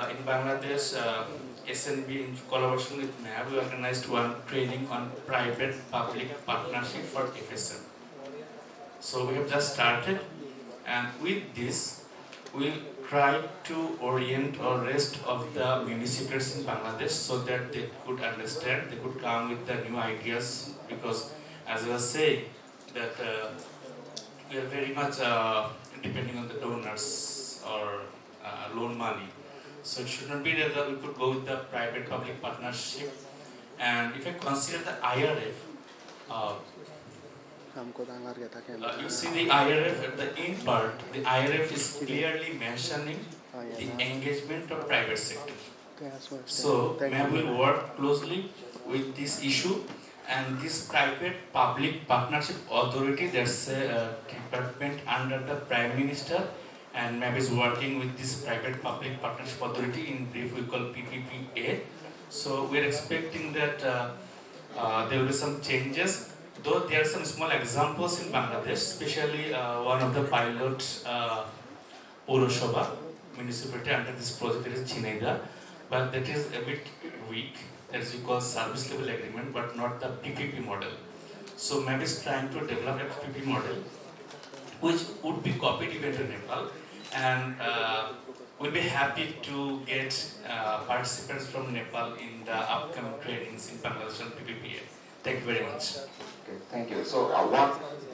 in Bangladesh, SNB in collaboration with MAB, we organized one training on private-public partnership for FSM. So we have just started, and with this, we'll try to orient our rest of the municipalities in Bangladesh so that they could understand, they could come with the new ideas, because as I was saying, that we are very much depending on the donors or loan money. So it should not be that we could go with the private-public partnership. And if I consider the IRF, you see the IRF at the end part, the IRF is clearly mentioning the engagement of private sector. So MAB will work closely with this issue, and this private-public partnership authority, that's a department under the Prime Minister, and MAB is working with this private-public partnership authority, in brief we call PPPA. So we're expecting that there will be some changes. Though there are some small examples in Bangladesh, especially one of the pilot Purosabha municipality under this project is Chinaida, but that is a bit weak, as we call service level agreement, but not the PPP model. So MAB is trying to develop a PPP model, which would be copied even to Nepal, and we'll be happy to get participants from Nepal in the upcoming trainings in Bangladesh on PPPA. Thank you very much. okay, thank you. So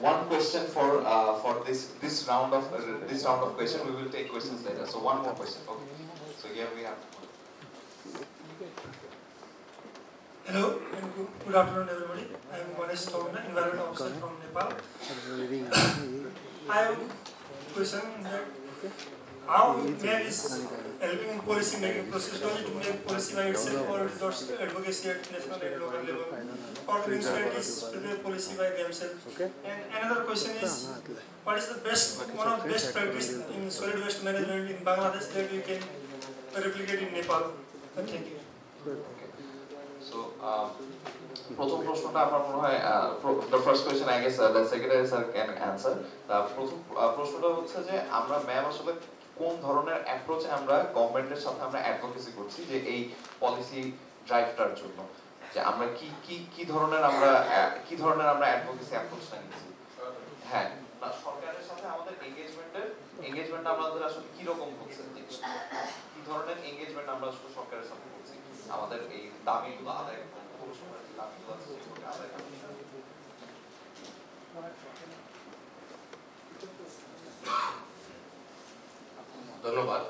one question for this round of question. We will take questions later. So one more question. Okay. So here we have. Hello and good afternoon everybody. I am Ganesh Togna, Environment Officer from Nepal. I have a question that how MAB is helping in policy making process. Does it make policy by itself or is just advocacy at national and local level? Or municipalities prepare policy by themselves? And another question is, what is the one of the best practice in solid waste management in Bangladesh that we can replicate in Nepal? Thank you. So প্রথম প্রশ্নটা আমার মনে হয় the first question I guess the secretary sir can answer. প্রথম প্রশ্নটা হচ্ছে যে আমরা ম্যাম আসলে কোন ধরনের অ্যাপ্রোচে আমরা গভর্নমেন্টের সাথে আমরা অ্যাডভোকেসি করছি যে এই পলিসি ড্রাইভটার জন্য, যে আমরা কি ধরনের আমরা অ্যাডভোকেসি অ্যাপ্রোচটা নিচ্ছি। হ্যাঁ, না সরকারের সাথে আমাদের এঙ্গেজমেন্ট আমাদের আসলে কি রকম হচ্ছে, কি ধরনের এঙ্গেজমেন্ট আমরা আসলে সরকারের সাথে করছি আমাদের এই দাবিগুলো আদায় পৌরসভার যে দাবিগুলো আছে সেগুলো আদায় করতে। ধন্যবাদ।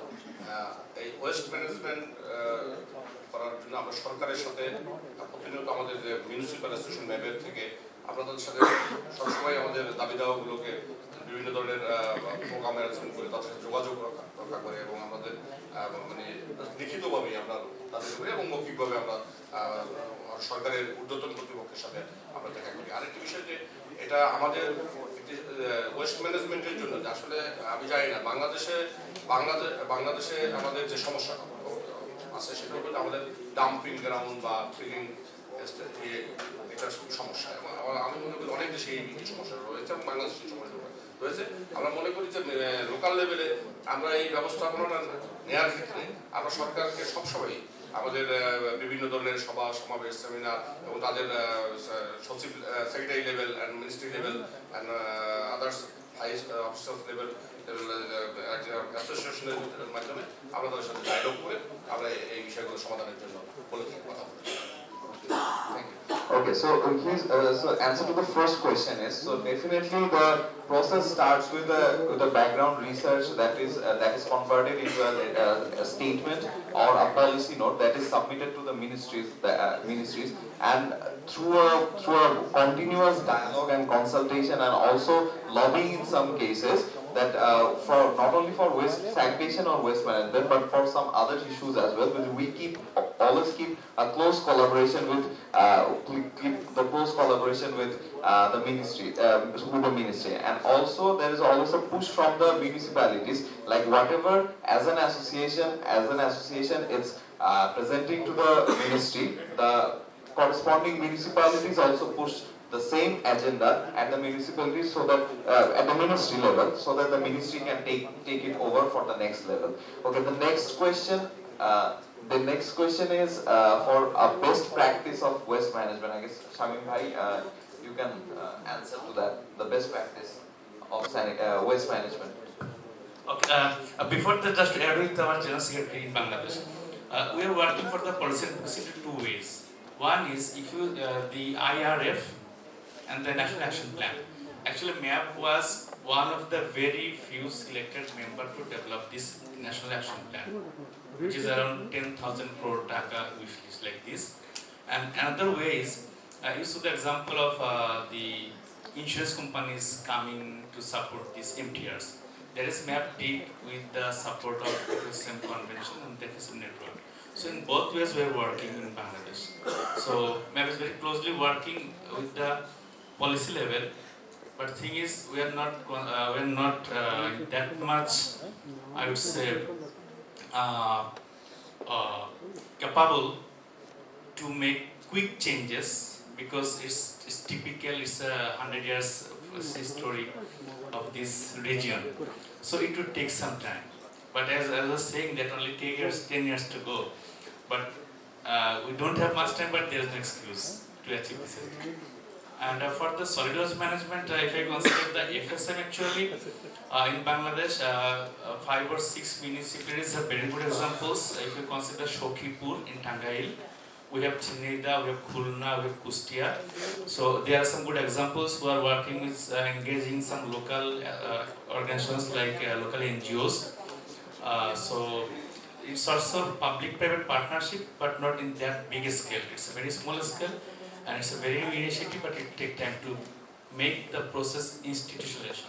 এই ওয়েস্ট ম্যানেজমেন্ট করার জন্য আমরা সরকারের সাথে প্রতিনিয়ত আমাদের যে মিউনিসিপ্যাল অ্যাসোসিয়েশন ম্যাপের থেকে আমরা তাদের সাথে সবসময় আমাদের দাবি দাওয়াগুলোকে বিভিন্ন ধরনের প্রোগ্রাম অ্যারেঞ্জমেন্ট করে তাদের সাথে যোগাযোগ রক্ষা করে এবং আমাদের মানে লিখিতভাবেই আমরা তাদের করি এবং মৌখিকভাবে আমরা সরকারের ঊর্ধ্বতন কর্তৃপক্ষের সাথে আমরা দেখা করি। আরেকটি বিষয় যে এটা আমাদের ওয়েস্ট ম্যানেজমেন্টের জন্য আসলে আমি জানি না বাংলাদেশে আমাদের যে সমস্যা আছে সেটা হলো আমাদের ডাম্পিং গ্রাউন্ড বা ফিলিং এটা সমস্যা, এবং আমি মনে করি অনেক দেশে এই সমস্যা রয়েছে এবং বাংলাদেশের সমস্যা রয়েছে। আমরা মনে করি যে লোকাল লেভেলে আমরা এই ব্যবস্থাপনাটা নেওয়ার ক্ষেত্রে আমরা সরকারকে সবসময় আমাদের বিভিন্ন ধরনের সভা সমাবেশ সেমিনার এবং তাদের সচিব secretary level and ministry level and others high officers level অ্যাসোসিয়েশনের মাধ্যমে আমরা তাদের সাথে ডায়লগ করে আমরা এই বিষয়গুলো সমাধানের জন্য বলে থাকি, কথা বলি। Okay, so so answer to the first question is, so definitely the process starts with the background research that is converted into a statement or a policy note that is submitted to the ministries, and through a continuous dialogue and consultation and also lobbying in some cases, that for not only for waste sanitation or waste management but for some other issues as well, which we always keep a close collaboration with the ministry, and also there is always a push from the municipalities, like whatever as an association it's presenting to the ministry, the corresponding municipalities also push the same agenda at the municipality, so that at the ministry level, so that the ministry can take it over for the next level. Okay, the next question is for a best practice of waste management. I guess Shamim bhai, you can answer to that, the best practice of waste management. Okay, before that, just to add with our General Secretary in Bangladesh, we are working for the policy advocacy in two ways. One is if you the IRF and the National Action Plan. Actually, MAP was one of the very few selected members to develop this National Action Plan, which is around 10,000 crore taka wish list like this. And another way is, you saw the example of the insurance companies coming to support these MTRs. There is MAP did with the support of the FSM Convention and the FSM network. So in both ways we are working in Bangladesh. So MAP is very closely working with the policy level, but the thing is we are not that much, I would say, capable to make quick changes, because it's typical, it's a 100 years history of this region, so it would take some time. But as I was saying, that only 10 years to go, but we don't have much time, but there's no excuse to achieve this. And for the solid waste management, if I consider the FSM, actually in Bangladesh, 5 or 6 municipalities have very good examples. If you consider Shokhipur in Tangail, we have Chineda, we have Khulna, we have Kustia. So there are some good examples who are working with engaging some local organizations like local NGOs. So it's also public-private partnership, but not in that big scale. It's a very small scale. And it's a very new initiative, but it takes time to make the process institutionalized.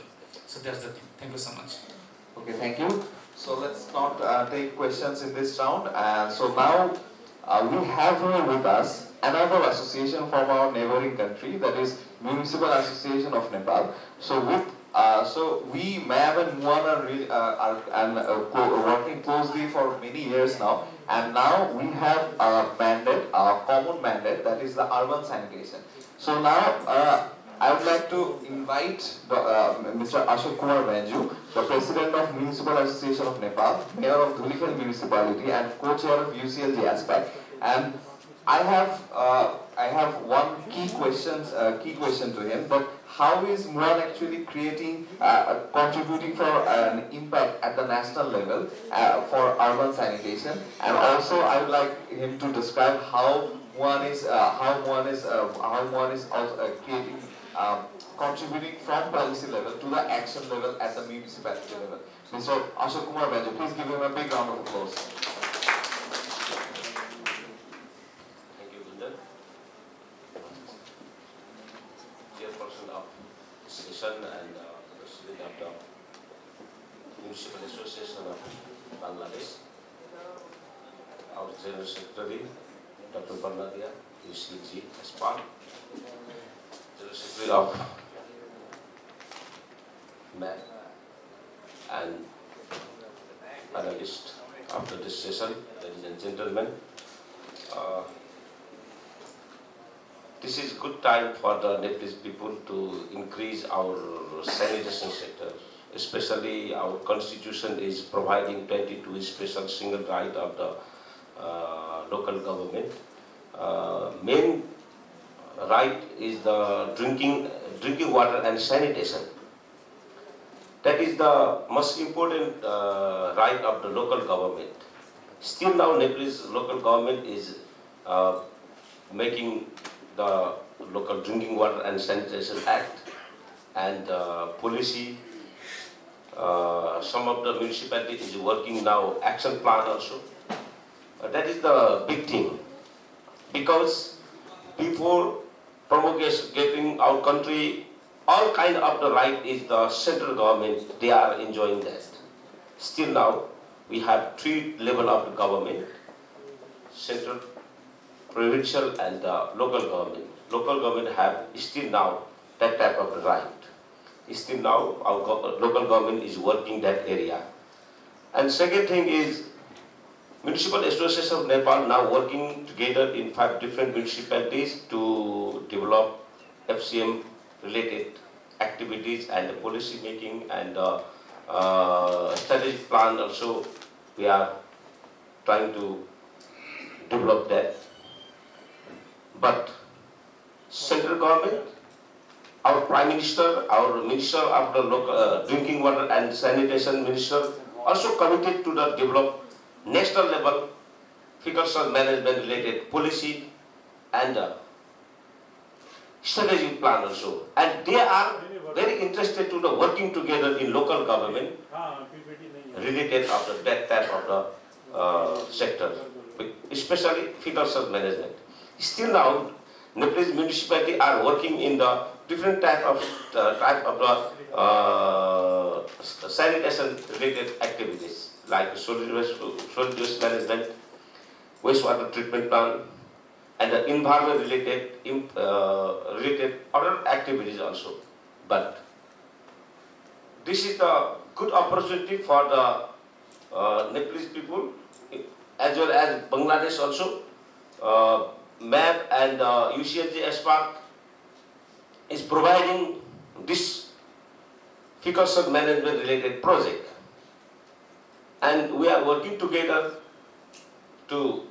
So that's the thing. Thank you so much. Okay, thank you. So let's not take questions in this round. So now we have here with us another association from our neighboring country, that is Municipal Association of Nepal. So we, MAB and MUAN are working closely for many years now, and now we have a mandate, a common mandate, that is the urban sanitation. So now I would like to invite Mr. Ashok Kumar Banju, the President of Municipal Association of Nepal, Mayor of Dhulikhel Municipality, and Co-Chair of UCLG ASPAC. And I have one key question to him. That how is Muan actually creating, contributing for an impact at the national level for urban sanitation? And also, I would like him to describe how Muan is also, creating. Contributing from policy level to the action level at the municipality level. Mr. Ashok Kumar Banju, please give him a big round of applause. Thank you, Gunjan. Chairperson of session and President of the Municipal Association of Bangladesh, our General Secretary, Dr. Barnadia, UCG, ASPAC, General Secretary of MAP, and panelists after this session, ladies and gentlemen. This is good time for the Nepalese people to increase our sanitation sector. Especially our constitution is providing 22 special single right of the local government. Main right is the drinking water and sanitation. That is the most important right of the local government. Still now Nepalese local government is making the local drinking water and sanitation act and policy. Some of the municipality is working now action plan also. That is the big thing, because before getting our country, all kind of the right is the central government, they are enjoying that. Still now, we have 3 levels of the government, central, provincial and local government. Local government have still now that type of the right. Still now, our local government is working that area. And second thing is, Municipal Association of Nepal now working together in 5 different municipalities to develop FCM related activities and the policy making and strategic plan also. We are trying to develop that. But central government, our Prime Minister, our Minister of the local, Drinking Water and Sanitation Minister also committed to the develop national level fecal management related policy and strategic plan also. And they are very interested to the working together in local government related of that type of the sector, especially fecal management. Still now, Nepalese municipality are working in the different type of sanitation related activities like solid waste management, wastewater treatment plant, and the environment related other activities also. But this is the good opportunity for the Nepalese people as well as Bangladesh also. MAP and UCLG ASPAC is providing this fecal management related project, and we are working together to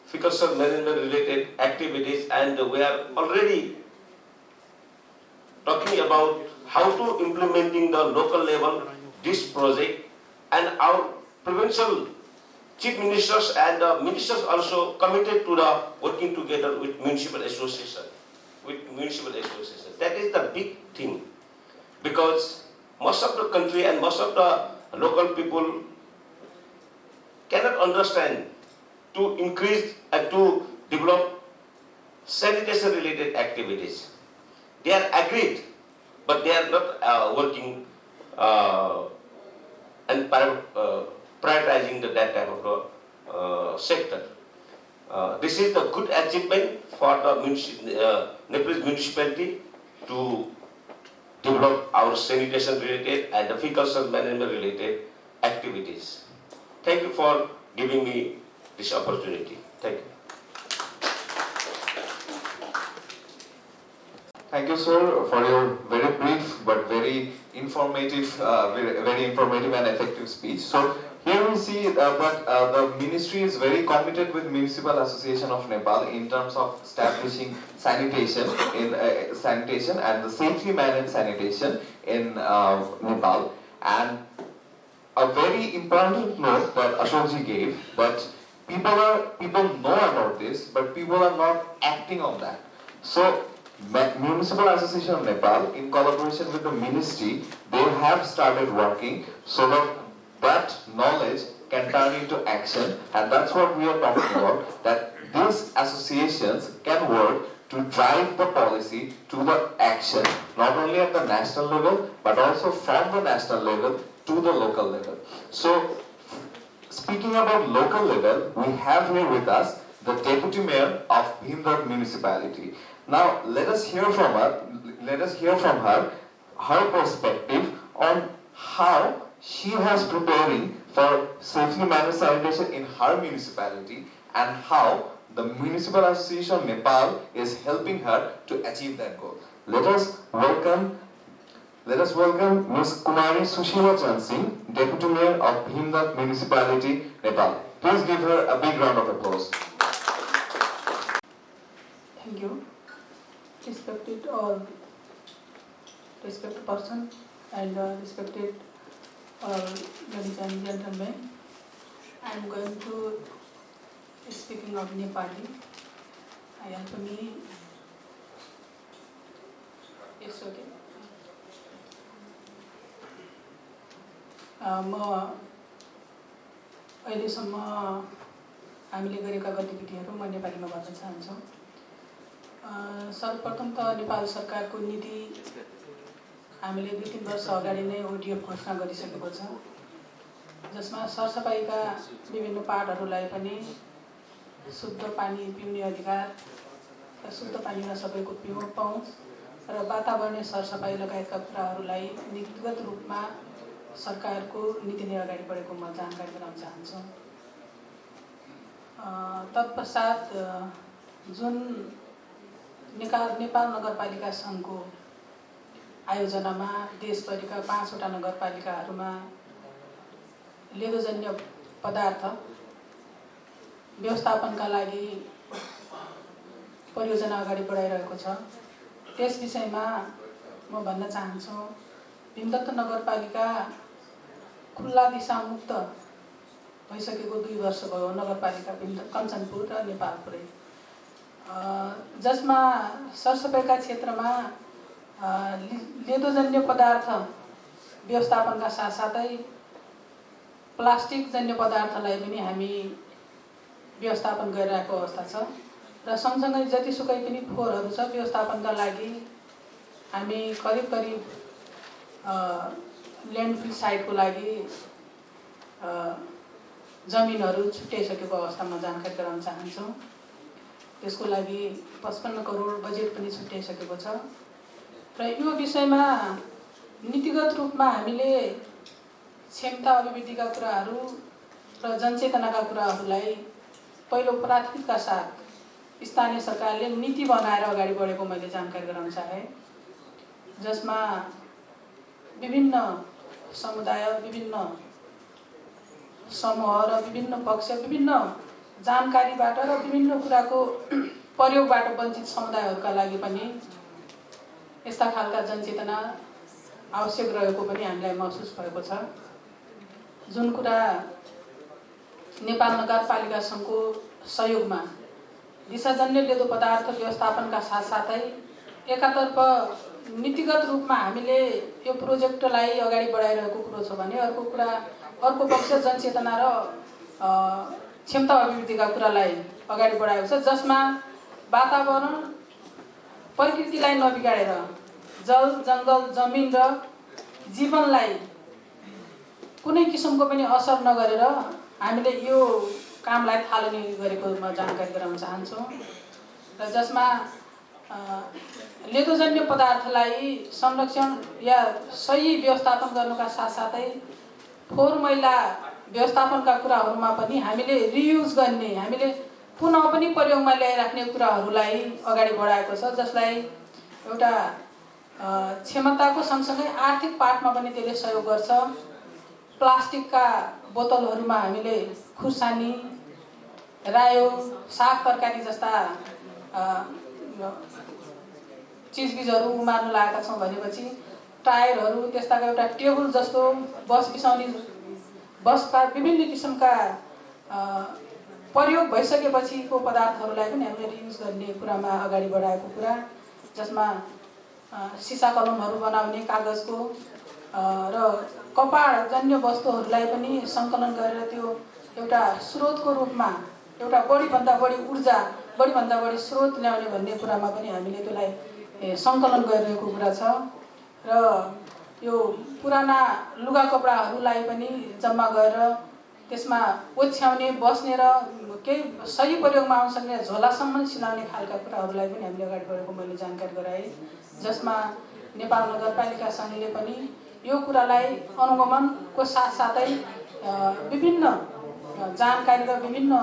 fecal management related activities, and we are already talking about how to implementing the local level this project, and our provincial chief ministers and ministers also committed to the working together with municipal association. That is the big thing, because most of the country and most of the local people cannot understand to increase and to develop sanitation related activities. They are agreed, but they are not working and prioritizing that type of sector. This is the good achievement for the Nepalese municipality to develop our sanitation related and the fecal management related activities. Thank you for giving me this opportunity. Thank you. Thank you, sir, for your very brief but very informative, very informative and effective speech. So here we see that the ministry is very committed with Municipal Association of Nepal in terms of establishing sanitation and the safely managed sanitation in Nepal. And a very important note that Ashokji gave, that people know about this, but people are not acting on that. So Municipal Association of Nepal, in collaboration with the ministry, they have started working so that knowledge can turn into action, and that's what we are talking about, that these associations can work to drive the policy to the action, not only at the national level, but also from the national level to the local level. So, speaking about local level, we have here with us the Deputy Mayor of Bhimberg Municipality. Now, let us hear from her her perspective on how she has preparing for safely managed sanitation in her municipality and how the Municipal Association of Nepal is helping her to achieve that goal. Let us welcome Ms. Kumari Sushila Chand Singh, Deputy Mayor of Bhimberg Municipality, Nepal. Please give her a big round of applause. Thank you. Respected person and respected ladies and gentlemen, I am going to speaking of Nepali. I am to me. It's okay. म अहिलेसम्म हामीले गरेका गतिविधिहरू म नेपालीमा भन्न चाहन्छु। सर्वप्रथम त नेपाल सरकारको नीति हामीले 2-3 वर्ष अगाडि नै ओडिएफ घोषणा गरिसकेको छ, जसमा सरसफाइका विभिन्न पाठहरूलाई पनि शुद्ध पानी पिउने अधिकार र शुद्ध पानीमा सबैको पिउन पहुँच र वातावरणीय सरसफाइ लगायतका कुराहरूलाई नीतिगत रूपमा सरकारको नीतिले अगाडि बढेको म जानकारी गराउन चाहन्छु। तत्पश्चात जुन नेपाल नगरपालिका सङ्घको आयोजनामा देशभरिका 5वटा नगरपालिकाहरूमा लेदोजन्य पदार्थ व्यवस्थापनका लागि परियोजना अगाडि बढाइरहेको छ। त्यस विषयमा म भन्न चाहन्छु, भीमदत्त नगरपालिका खुल्ला दिशामुक्त भइसकेको 2 वर्ष भयो। नगरपालिका कञ्चनपुर र नेपालपुरै, जसमा सरसफाइका क्षेत्रमा लेदोजन्य पदार्थ व्यवस्थापनका साथसाथै प्लास्टिक जन्य पदार्थलाई पनि हामी व्यवस्थापन गरिरहेको अवस्था छ र सँगसँगै जतिसुकै पनि फोहोरहरू छ व्यवस्थापनका लागि हामी करिब ल्यान्डफिल साइटको लागि जमिनहरू छुट्याइसकेको अवस्थामा जानकारी गराउन चाहन्छु। त्यसको लागि 55 करोड बजेट पनि छुट्याइसकेको छ र यो विषयमा नीतिगत रूपमा हामीले क्षमता अभिवृद्धिका कुराहरू र जनचेतनाका कुराहरूलाई पहिलो प्राथमिकता साथ स्थानीय सरकारले नीति बनाएर अगाडि बढेको मैले जानकारी गराउन चाहे, जसमा विभिन्न समुदाय, विभिन्न समूह र विभिन्न पक्ष, विभिन्न जानकारीबाट र विभिन्न कुराको प्रयोगबाट वञ्चित समुदायहरूका लागि पनि यस्ता खालका जनचेतना आवश्यक रहेको पनि हामीलाई महसुस भएको छ। जुन कुरा नेपाल नगरपालिका सङ्घको सहयोगमा दिशाजन्य लेदो पदार्थ व्यवस्थापनका साथसाथै एकातर्फ नीतिगत रूपमा हामीले यो प्रोजेक्टलाई अगाडि बढाइरहेको कुरो छ भने अर्को पक्ष जनचेतना र क्षमता अभिवृद्धिका कुरालाई अगाडि बढाएको छ, जसमा वातावरण प्रकृतिलाई नबिगाडेर जल जङ्गल जमिन र जीवनलाई कुनै किसिमको पनि असर नगरेर हामीले यो कामलाई थालनी गरेको म जानकारी गराउन चाहन्छु र जसमा लेदोजन्य पदार्थलाई संरक्षण या सही व्यवस्थापन गर्नुका साथसाथै फोहोर मैला व्यवस्थापनका कुराहरूमा पनि हामीले रियुज गर्ने, हामीले पुनः पनि प्रयोगमा ल्याइराख्ने कुराहरूलाई अगाडि बढाएको छ, जसलाई एउटा क्षमताको सँगसँगै आर्थिक पाटमा पनि त्यसले सहयोग गर्छ। प्लास्टिकका बोतलहरूमा हामीले खुर्सानी, रायो, साग तरकारी जस्ता चिजबिजहरू उमार्नु लागेका छौँ भनेपछि टायरहरू, त्यस्ताको एउटा टेबल जस्तो बस बिसाउने बसका विभिन्न किसिमका प्रयोग भइसकेपछिको पदार्थहरूलाई पनि हामीले रियुज गर्ने कुरामा अगाडि बढाएको कुरा, जसमा सिसा कलमहरू बनाउने कागजको र कपाडजन्य वस्तुहरूलाई पनि सङ्कलन गरेर त्यो एउटा स्रोतको रूपमा एउटा बढीभन्दा बढी ऊर्जा, बढीभन्दा बढी स्रोत ल्याउने भन्ने कुरामा पनि हामीले त्यसलाई सङ्कलन गरिरहेको कुरा छ। र यो पुराना लुगा कपडाहरूलाई पनि जम्मा गरेर त्यसमा ओछ्याउने, बस्ने र केही सही प्रयोगमा आउन सक्ने झोलासम्म सिलाउने खालका कुराहरूलाई पनि हामीले अगाडि बढेको मैले जानकारी गराएँ, जसमा नेपाल नगरपालिका सङ्घले पनि यो कुरालाई अनुगमनको साथसाथै विभिन्न जानकारी र विभिन्न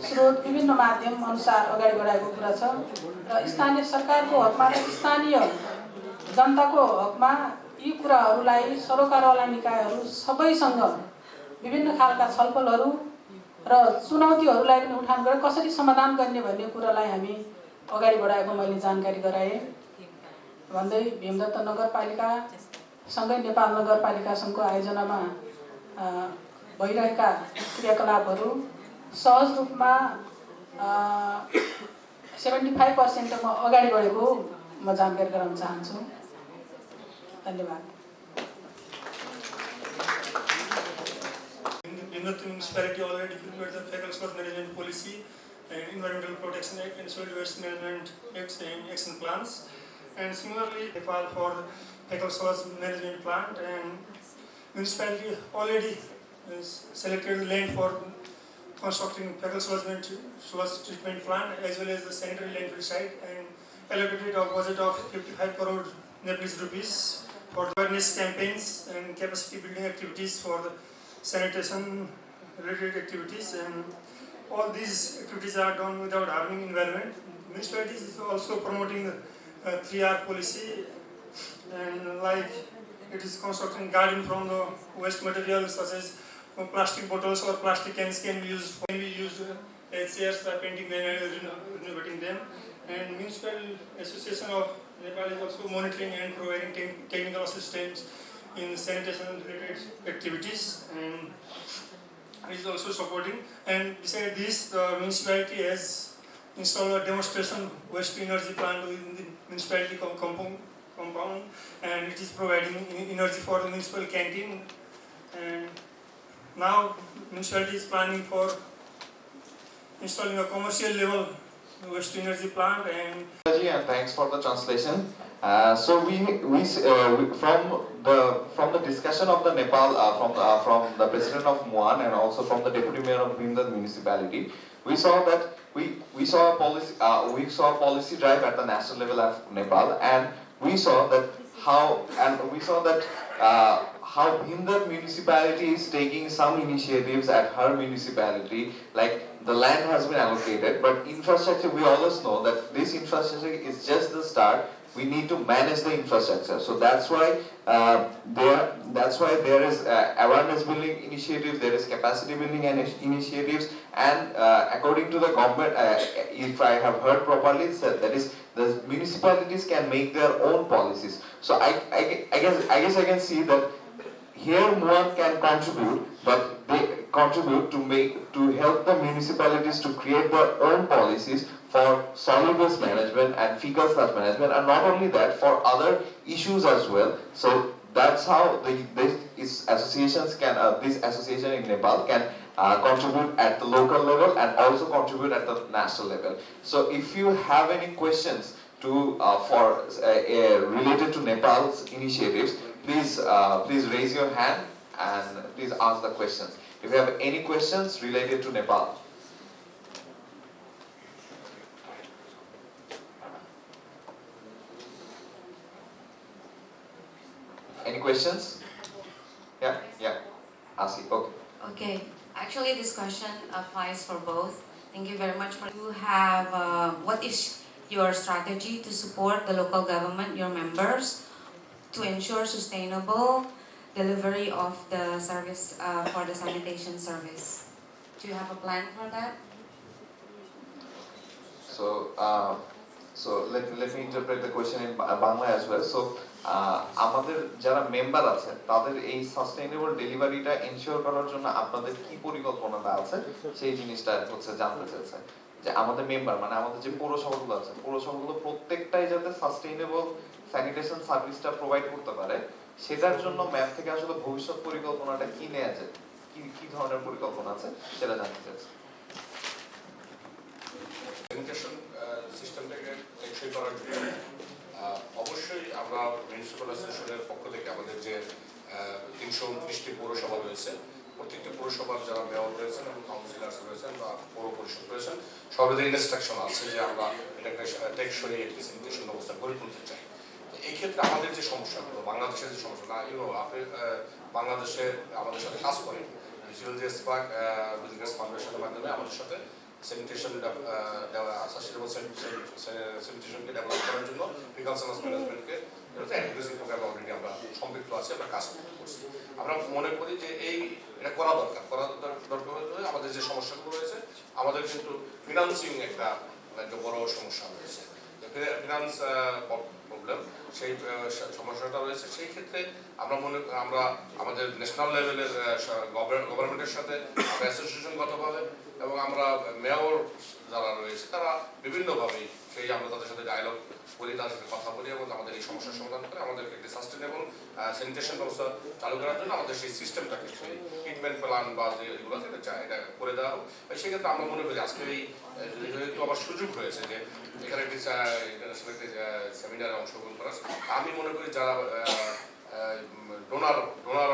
स्रोत, विभिन्न माध्यम अनुसार अगाडि बढाएको कुरा छ। र स्थानीय सरकारको हकमा र स्थानीय जनताको हकमा यी कुराहरूलाई सरोकारवाला निकायहरू सबैसँग विभिन्न खालका छलफलहरू र चुनौतीहरूलाई पनि उठान गरेर कसरी समाधान गर्ने भन्ने कुरालाई हामी अगाडि बढाएको मैले जानकारी गराएँ। भन्दै भीमदत्त नगरपालिकासँगै नेपाल नगरपालिकासँगको आयोजनामा भइरहेका क्रियाकलापहरू सहज रूपमा 75% म अगाडि बढेको म जानकारी गराउन चाहन्छु। धन्यवाद। Bhimnath municipality already prepared the fecal sludge management policy and environmental protection act and solid waste management acts and action plans. And similarly, Nepal for the fecal sludge management plant, and municipality already selected land for constructing fecal sludge treatment plant as well as the sanitary landfill site, and allocated a budget of 55 crore Nepalese rupees for awareness campaigns and capacity building activities for the sanitation related activities, and all these activities are done without harming environment. Municipality is also promoting the 3R policy, and like it is constructing garden from the waste materials such as plastic bottles or plastic cans can be used as chairs, painting them and renovating them. And Municipal Association of Nepal is also monitoring and providing technical assistance in sanitation related activities, and is also supporting. And besides this, the municipality has installed a demonstration waste to energy plant within the municipality compound, and it is providing energy for the municipal canteen. And now municipality is planning for installing a commercial level waste to energy plant. And thanks for the translation. So from the discussion of the Nepal from the president of MUAN and also from the deputy mayor of Bhimdad municipality, we saw a policy drive at the national level of Nepal, and we saw that how Bhimdad municipality is taking some initiatives at her municipality, like the land has been allocated, but infrastructure, we always know that this infrastructure is just the start. We need to manage the infrastructure. So that's why there is awareness building initiatives, there is capacity building initiatives, and according to the government, if I have heard properly, that is the municipalities can make their own policies. So I guess I can see that here MUAN can contribute, but they contribute to help the municipalities to create their own policies for solid waste management and fecal sludge management, and not only that, for other issues as well. So that's how this association in Nepal can contribute at the local level and also contribute at the national level. So if you have any questions related to Nepal's initiatives, please raise your hand and please ask the questions. If you have any questions related to Nepal. Any questions? Yeah, Asi, okay. Okay, actually this question applies for both. Thank you very much for you have what is your strategy to support the local government, your members, to ensure sustainable delivery of the service for the sanitation service? Do you have a plan for that? So, let me interpret the question in Bangla as well. So, আমাদের যারা member আছে তাদের এই sustainable ডেলিভারিটা ensure করার জন্য আপনাদের কি পরিকল্পনাটা আছে সেই জিনিসটা হচ্ছে জানতে চাইছে যে আমাদের মেম্বার মানে আমাদের যে পৌরসভাগুলো আছে পৌরসভাগুলো প্রত্যেকটাই যাতে সাস্টেইনেবল স্যানিটেশন সার্ভিসটা প্রোভাইড করতে পারে সেটার জন্য ম্যাপ থেকে আসলে ভবিষ্যৎ পরিকল্পনাটা কি নেওয়া যায় কি ধরনের পরিকল্পনা আছে সেটা জানতে চাইছে। স্যানিটেশন সিস্টেমটাকে টেকসই করার জন্য অবশ্যই আমরা মিউনিসিপ্যাল অ্যাসোসিয়েশনের পক্ষ থেকে আমাদের যে 329টি পৌরসভা রয়েছে প্রত্যেকটি পৌরসভার যারা মেয়র রয়েছেন এবং কাউন্সিলার্স রয়েছেন বা পৌর পরিষদ রয়েছেন সবাই ইনস্ট্রাকশন আছে যে আমরা এটাকে টেকসই একটি স্যানিটেশন ব্যবস্থা গড়ে তুলতে চাই। এই ক্ষেত্রে আমাদের যে সমস্যাগুলো বাংলাদেশের যে সমস্যা না আপনি বাংলাদেশে আমাদের সাথে কাজ করেন বিজনেস ফাউন্ডেশনের মাধ্যমে আমাদের সাথে স্যানিটেশন স্যানিটেশনকে ডেভেলপ করার জন্য প্রিকনশনাস ম্যানেজমেন্টকে অ্যাডভোকেসি প্রোগ্রাম অলরেডি আমরা সম্পৃক্ত আছি আমরা কাজ করছি। আমরা মনে করি যে এটা করা দরকার হলে আমাদের যে সমস্যাগুলো রয়েছে আমাদের কিন্তু ফিনান্সিং একটা বড় সমস্যা রয়েছে ফিনান্স প্রবলেম সেই সমস্যাটা রয়েছে সেই ক্ষেত্রে আমরা আমাদের ন্যাশনাল লেভেলের গভর্নমেন্টের সাথে অ্যাসোসিয়েশনগতভাবে এবং আমরা মেয়র যারা রয়েছে তারা বিভিন্নভাবেই আমরা তাদের সাথে ডায়ালগ করি তাদের সাথে কথা বলি এবং আমাদের এই সমস্যার সমাধান করে আমাদেরকে একটি সাস্টেনেবল স্যানিটেশন ব্যবস্থা চালু করার জন্য আমাদের সেই সিস্টেমটাকে সেই ট্রিটমেন্ট প্ল্যান বা যে এগুলো আছে এটা করে দেওয়া হোক। সেক্ষেত্রে আমরা মনে করি আজকের এই যেহেতু আমার সুযোগ হয়েছে যে এখানে একটি ইন্টারন্যাশনাল একটি সেমিনারে অংশগ্রহণ করার আমি মনে করি যারা donor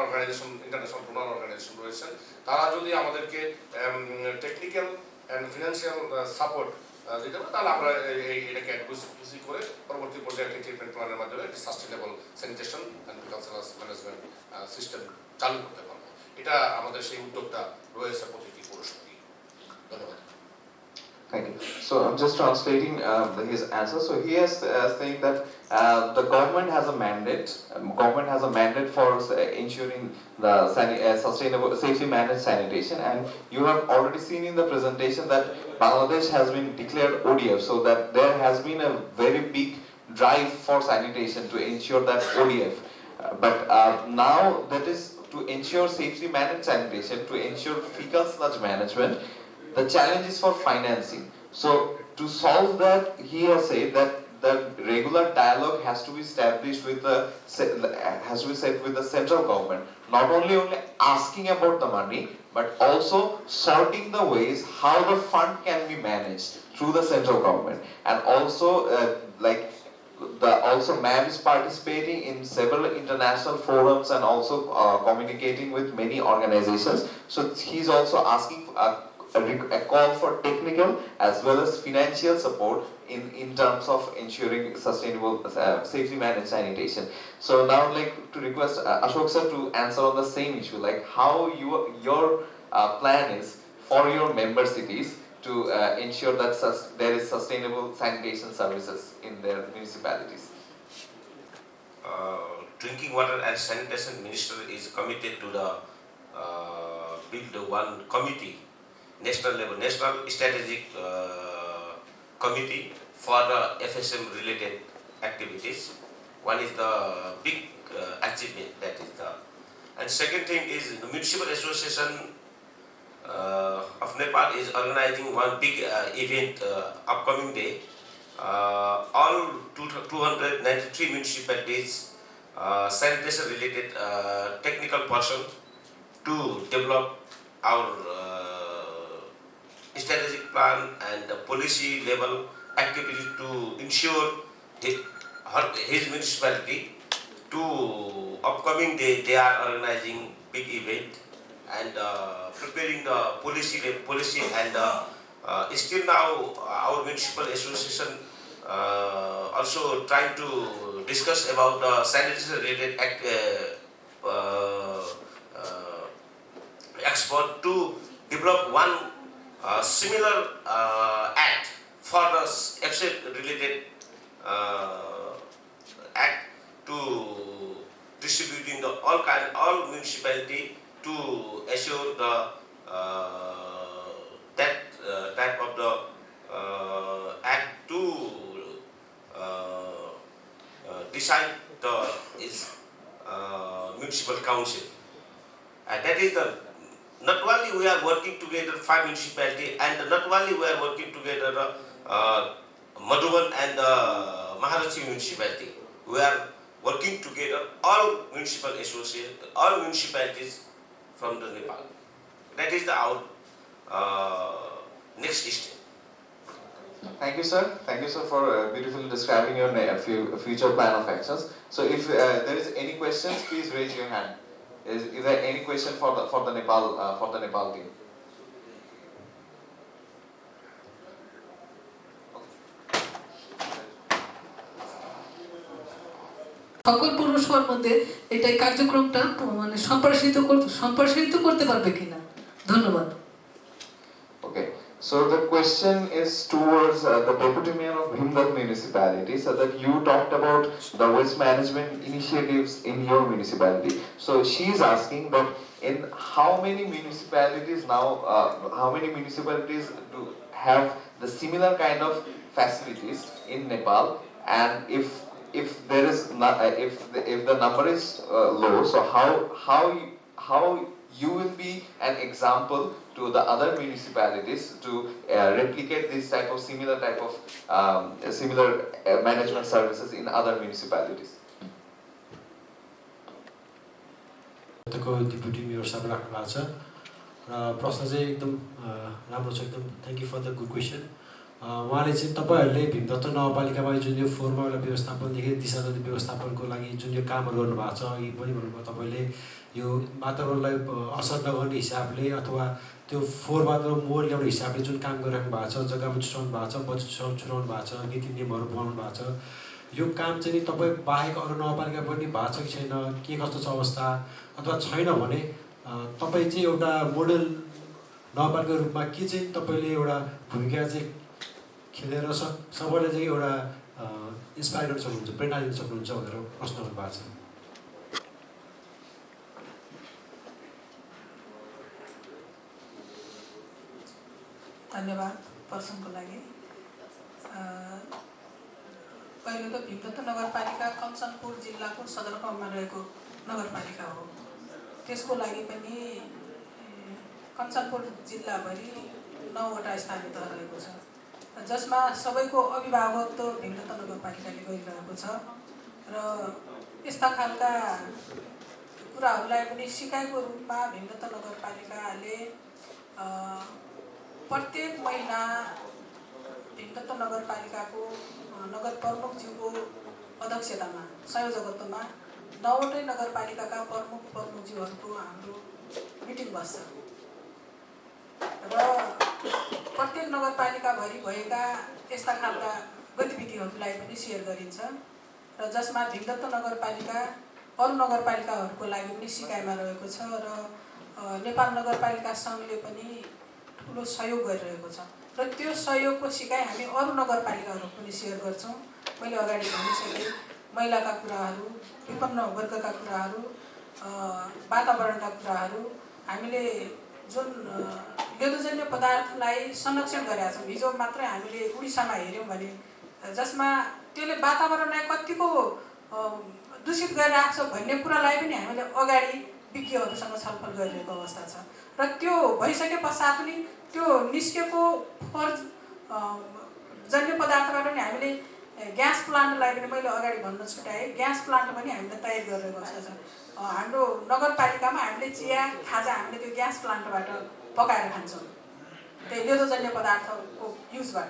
organization international donor organization রয়েছেন তারা যদি আমাদেরকে টেকনিক্যাল অ্যান্ড ফিনান্সিয়াল সাপোর্ট দিতে পারে তাহলে আমরা এটাকে অ্যাডভোকেসি করে পরবর্তী পর্যায়ে একটি ট্রিটমেন্ট প্ল্যানের মাধ্যমে একটি sustainable sanitation and precautious management system চালু করতে পারবো। এটা আমাদের সেই উদ্যোগটা রয়েছে প্রতিটি পৌরসভায়। ধন্যবাদ। Thank you. So I'm just translating his answer. So he is saying that the government has a mandate. Government has a mandate for ensuring the sustainable, safely managed sanitation. And you have already seen in the presentation that Bangladesh has been declared ODF. So that there has been a very big drive for sanitation to ensure that ODF. But now that is to ensure safely managed sanitation, to ensure fecal sludge management. The challenge is for financing. So to solve that, he has said that the regular dialogue has to be established with the central government. Not only asking about the money, but also sorting the ways how the fund can be managed through the central government. And also also MAM is participating in several international forums and also communicating with many organizations. So he's also asking a call for technical as well as financial support in terms of ensuring sustainable, safely managed sanitation. So now I'd like to request Ashok sir to answer on the same issue, like how your plan is for your member cities to ensure that there is sustainable sanitation services in their municipalities. Drinking water and sanitation minister is committed to the build one committee, national level, national strategic committee for the FSM related activities. One is the big achievement, that is the, and second thing is the municipal association of Nepal is organizing one big event upcoming day. All 293 municipalities sanitation related technical person to develop our strategic plan and the policy level activity to ensure his municipality to upcoming day they are organizing big event and preparing the policy and still now our municipal association also trying to discuss about the sanitation related expert to develop one similar act for the excess related act to distributing the all municipality to assure the that type of the act to decide the municipal council. And that is the not only we are working together 5 municipality, and not only we are working together Madhuban and Maharachi municipality. We are working together all municipal associations, all municipalities from the Nepal. That is the our next step. Thank you, sir. Thank you, sir, for beautifully describing your future plan of actions. So, if there is any questions, please raise your hand. Is there any question for the Nepal team? সকল পৌরসভার মধ্যে এটাই কার্যক্রমটা মানে সম্প্রসারিত করতে পারবে কিনা? ধন্যবাদ। Okay, so the question is towards the Deputy Mayor of Bhimdat municipality, so that you talked about the waste management initiatives in your municipality. So she is asking that in how many municipalities now, how many municipalities do have the similar kind of facilities in Nepal, and if there is not, if the number is low, so how you will be an example to the other municipalities to replicate this type of similar management services in other municipalities. को deputy mayor साहब राख्नु भएको छ र प्रश्न चाहिँ एकदम राम्रो छ, एकदम thank you for the good question. उहाँले चाहिँ तपाईँहरूले भीमदत्त नगरपालिकामा जुन यो फोहोर मैला व्यवस्थापनदेखि दिशानदी व्यवस्थापनको लागि जुन यो कामहरू गर्नुभएको छ, अघि पनि भन्नुभयो तपाईँले यो वातावरणलाई असर नगर्ने हिसाबले अथवा त्यो फोहोरबाट मोहर ल्याउने हिसाबले जुन काम गरिराख्नु भएको छ, जग्गामा छुट्याउनु भएको छ, बजेट छुट्याउनु भएको छ, नीति नियमहरू बनाउनु भएको छ, यो काम चाहिँ तपाईँ बाहेक अरू नगरपालिका पनि भएको छ कि छैन, के कस्तो छ अवस्था, अथवा छैन भने तपाईँ चाहिँ एउटा मोडल नगरपालिकाको रूपमा के चाहिँ तपाईँले एउटा भूमिका चाहिँ खेलेर सबैले चाहिँ एउटा इन्सपायर गर्न सक्नुहुन्छ, प्रेरणा दिन सक्नुहुन्छ भनेर प्रश्न गर्नुभएको छ। धन्यवाद प्रश्नको लागि। पहिलो त भीमदत्त नगरपालिका कञ्चनपुर जिल्लाको सदरमुकाममा रहेको नगरपालिका हो। त्यसको लागि पनि कञ्चनपुर जिल्लाभरि 9वटा स्थानीय तह रहेको छ, जसमा सबैको अभिभावकत्व भीमदत्त नगरपालिकाले गरिरहेको छ र यस्ता खालका कुराहरूलाई पनि सिकाइको रूपमा भीमदत्त नगरपालिकाले प्रत्येक महिना भीमदत्त नगरपालिकाको नगर प्रमुखज्यूको अध्यक्षतामा संयोजकत्वमा 9वटै नगरपालिकाका प्रमुखज्यूहरूको हाम्रो मिटिङ बस्छ र प्रत्येक नगरपालिकाभरि भएका यस्ता खालका गतिविधिहरूलाई पनि सेयर गरिन्छ र जसमा भीमदत्त नगरपालिका अरू नगरपालिकाहरूको लागि पनि सिकाइमा रहेको छ र नेपाल नगरपालिका सङ्घले पनि ठुलो सहयोग गरिरहेको छ र त्यो सहयोगको सिकाइ हामी अरू नगरपालिकाहरू पनि सेयर गर्छौँ। मैले अगाडि भनिसकेँ, महिलाका कुराहरू, विपन्न वर्गका कुराहरू, वातावरणका कुराहरू, हामीले जुन लेदोजन्य पदार्थलाई संरक्षण गरेका छौँ। हिजो मात्रै हामीले उडिसामा हेऱ्यौँ भने जसमा त्यसले वातावरणलाई कतिको दूषित गरिरहेको छ भन्ने कुरालाई पनि हामीले अगाडि विज्ञहरूसँग छलफल गरिरहेको अवस्था छ र त्यो भइसके पश्चात पनि त्यो निस्केको फोहोर जन्य पदार्थबाट पनि हामीले ग्यास प्लान्टलाई पनि मैले अगाडि भन्न छुट्याएँ, ग्यास प्लान्ट पनि हामीले तयार गरिरहेको अवस्था छ। हाम्रो नगरपालिकामा हामीले चिया खाजा हामीले त्यो ग्यास प्लान्टबाट पकाएर खान्छौँ, त्यही लेदोजन्य पदार्थको युजबाट।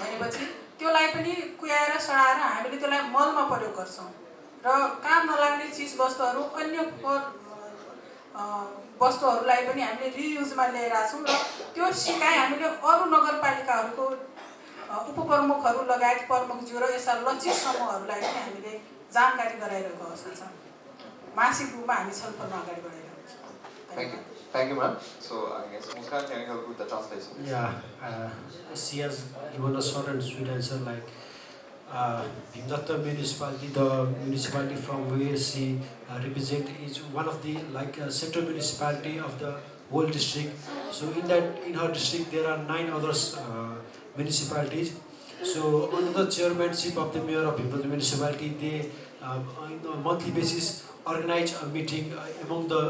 भनेपछि त्यसलाई पनि कुहाएर सडाएर हामीले त्यसलाई मलमा प्रयोग गर्छौँ र काम नलाग्ने चिज वस्तुहरू अन्य वस्तुहरूलाई पनि हामीले रियुजमा ल्याइरहेको छौँ र त्यो सिकाइ हामीले अरू नगरपालिकाहरूको उपप्रमुखहरू लगायत प्रमुखज्यू र यस्ता लक्षित समूहहरूलाई पनि हामीले जानकारी गराइरहेको अवस्था छ। मासिक रूपमा हामी छलफलमा अगाडि बढाइरहेको छौँ। Thank you, ma'am. So I guess Muskan can help with the translation. Yeah, she has given a short and sweet answer like Bhimdatta municipality, the municipality from where she represent is one of the central municipality of the whole district. So in her district there are 9 other municipalities. So under the chairmanship of the mayor of Bhimdatta municipality, they on a monthly basis organize a meeting among the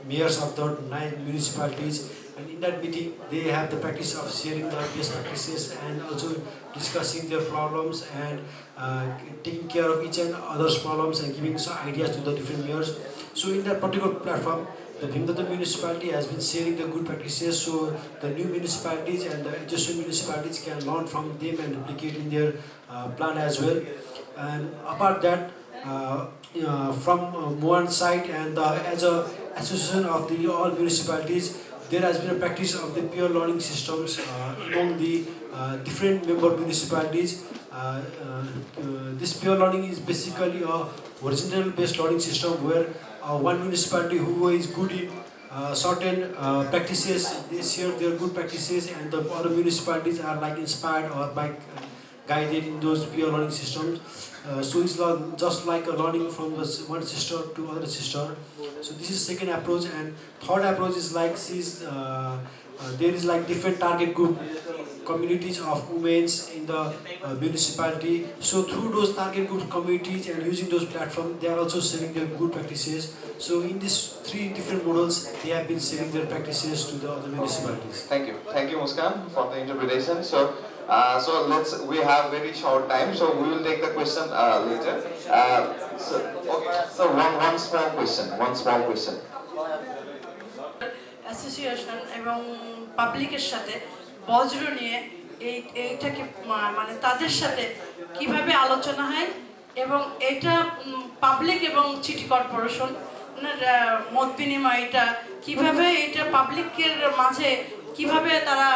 mayors of the 9 municipalities, and in that meeting they have the practice of sharing the best practices and also discussing their problems and taking care of each and other's problems and giving some ideas to the different mayors. So in that particular platform, the Bhimdatta municipality has been sharing the good practices, so the new municipalities and the adjacent municipalities can learn from them and replicate in their plan as well. And apart that, from one side and as a association of the all municipalities, there has been a practice of the peer learning systems among the different member municipalities. This peer learning is basically a horizontal based learning system where one municipality who is good in certain practices, they share their good practices, and the other municipalities are like inspired or by guided in those peer learning systems. So it's just like a learning from one sister to other sister. So this is second approach, and third approach is like there is like different target group communities of women in the municipality. So through those target group communities and using those platforms, they are also sharing their good practices. So in these 3 different models, they have been sharing their practices to the other municipalities. Thank you, Muskan, for the interpretation. So we have very short time, so we will take the question later. So one small question. Association এবং পাবলিকের সাথে বজ্র নিয়ে এইটাকে মানে তাদের সাথে কিভাবে আলোচনা হয় এবং এটা পাবলিক এবং সিটি কর্পোরেশন মত বিনিময় এটা কিভাবে এটা পাবলিকের মাঝে কিভাবে তারা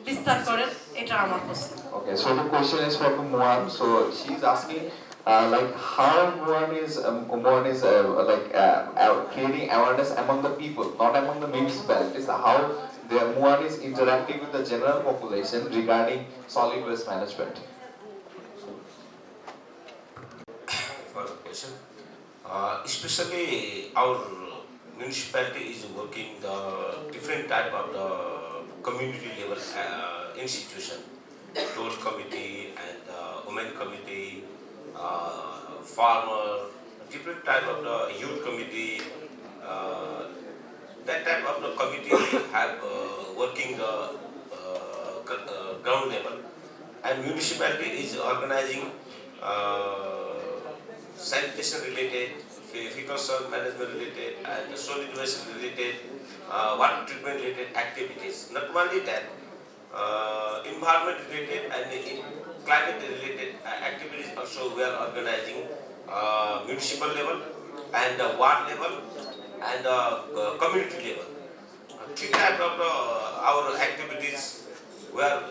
বিস্তার করেন এটা আমার প্রশ্ন। Okay, so the question is for Muan. So she's asking like how Muan is creating awareness among the people, not among the municipalities. How Muan is interacting with the general population regarding solid waste management. For the question, especially our municipality is working the different type of the community level institution, toll committee and women committee, farmer, different type of the youth committee. That type of the committee have working the ground level, and municipality is organizing sanitation related, fecal soil management related, and solid waste related, water treatment related activities. Not only that, environment related and climate related activities also we are organizing municipal level and ward level and community level. 3 types of our activities we are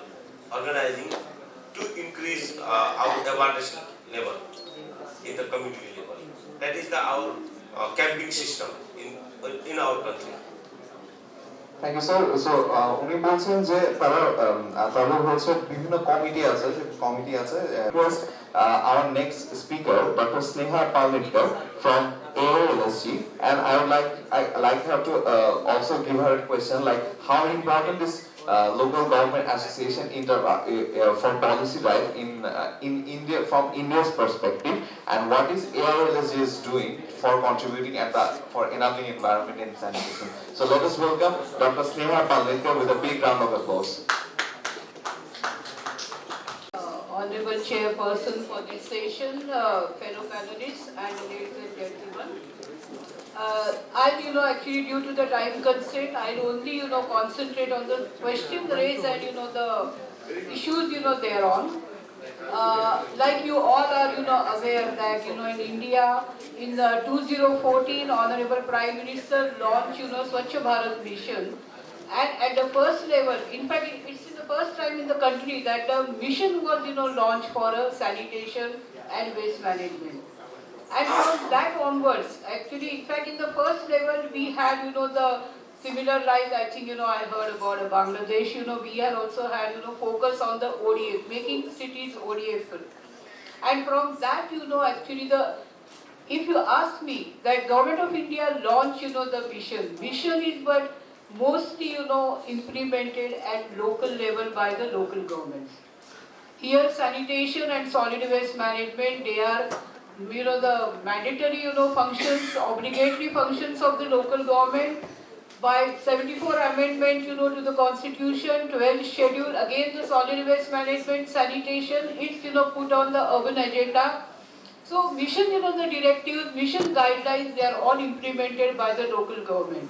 organizing to increase our awareness level in the community level. That is our camping system in our country. Thank you, sir. So উনি বলছেন যে তাদের হচ্ছে বিভিন্ন committee আছে, First, our next speaker, Dr. Sneha Palnitkar from AOLSG, and I like her to also give her a question like how important is local government association for policy right in India from India's perspective, and what is AOLSG is doing for contributing for enabling environment and sanitation. So let us welcome Dr. Sneha Palnitkar with a big round of applause. Honorable Chairperson for this session, fellow panelists and ladies and gentlemen. I'll, actually due to the time constraint, I'll only, concentrate on the questions raised and, the issues, thereon. Like you all are, aware that, in India, in 2014, Honorable Prime Minister launched, Swachh Bharat Mission. And at the first level, in fact, it's the first time in the country that the mission was, launched for sanitation and waste management. And from that onwards, actually, in fact, in the first level, we had, the Similar like I think, I heard about Bangladesh, we are also had, focus on the ODF, making cities ODF. And from that, actually if you ask me, that Government of India launched, the vision. Vision is but mostly, implemented at local level by the local governments. Here, sanitation and solid waste management, they are, the mandatory, functions, obligatory functions of the local government. By 74 amendment, to the Constitution, 12th schedule, again the solid waste management, sanitation, it's, put on the urban agenda. So mission, the directives, mission guidelines, they are all implemented by the local government.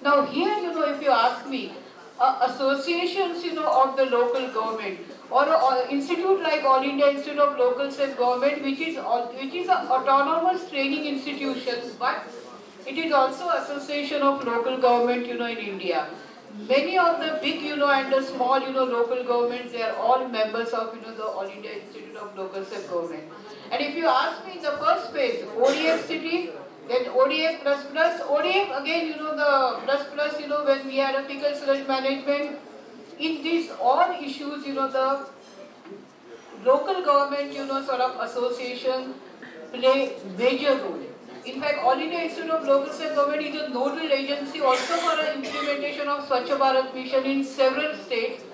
Now here, if you ask me, associations, of the local government or an institute like All India Institute of Local Self-Government, which is an autonomous training institution, but it is also association of local government, in India. Many of the big, and the small, local governments, they are all members of, the All India Institute of Local Self-Government. And if you ask me, the first phase, ODF cities, then ODF plus plus, ODF again, the plus plus, when we had a fecal sludge management, in these all issues, the local government, sort of association play major role. In fact, All India Institute of Local Self-Government is a nodal agency also for the implementation of Swachh Bharat mission in several states.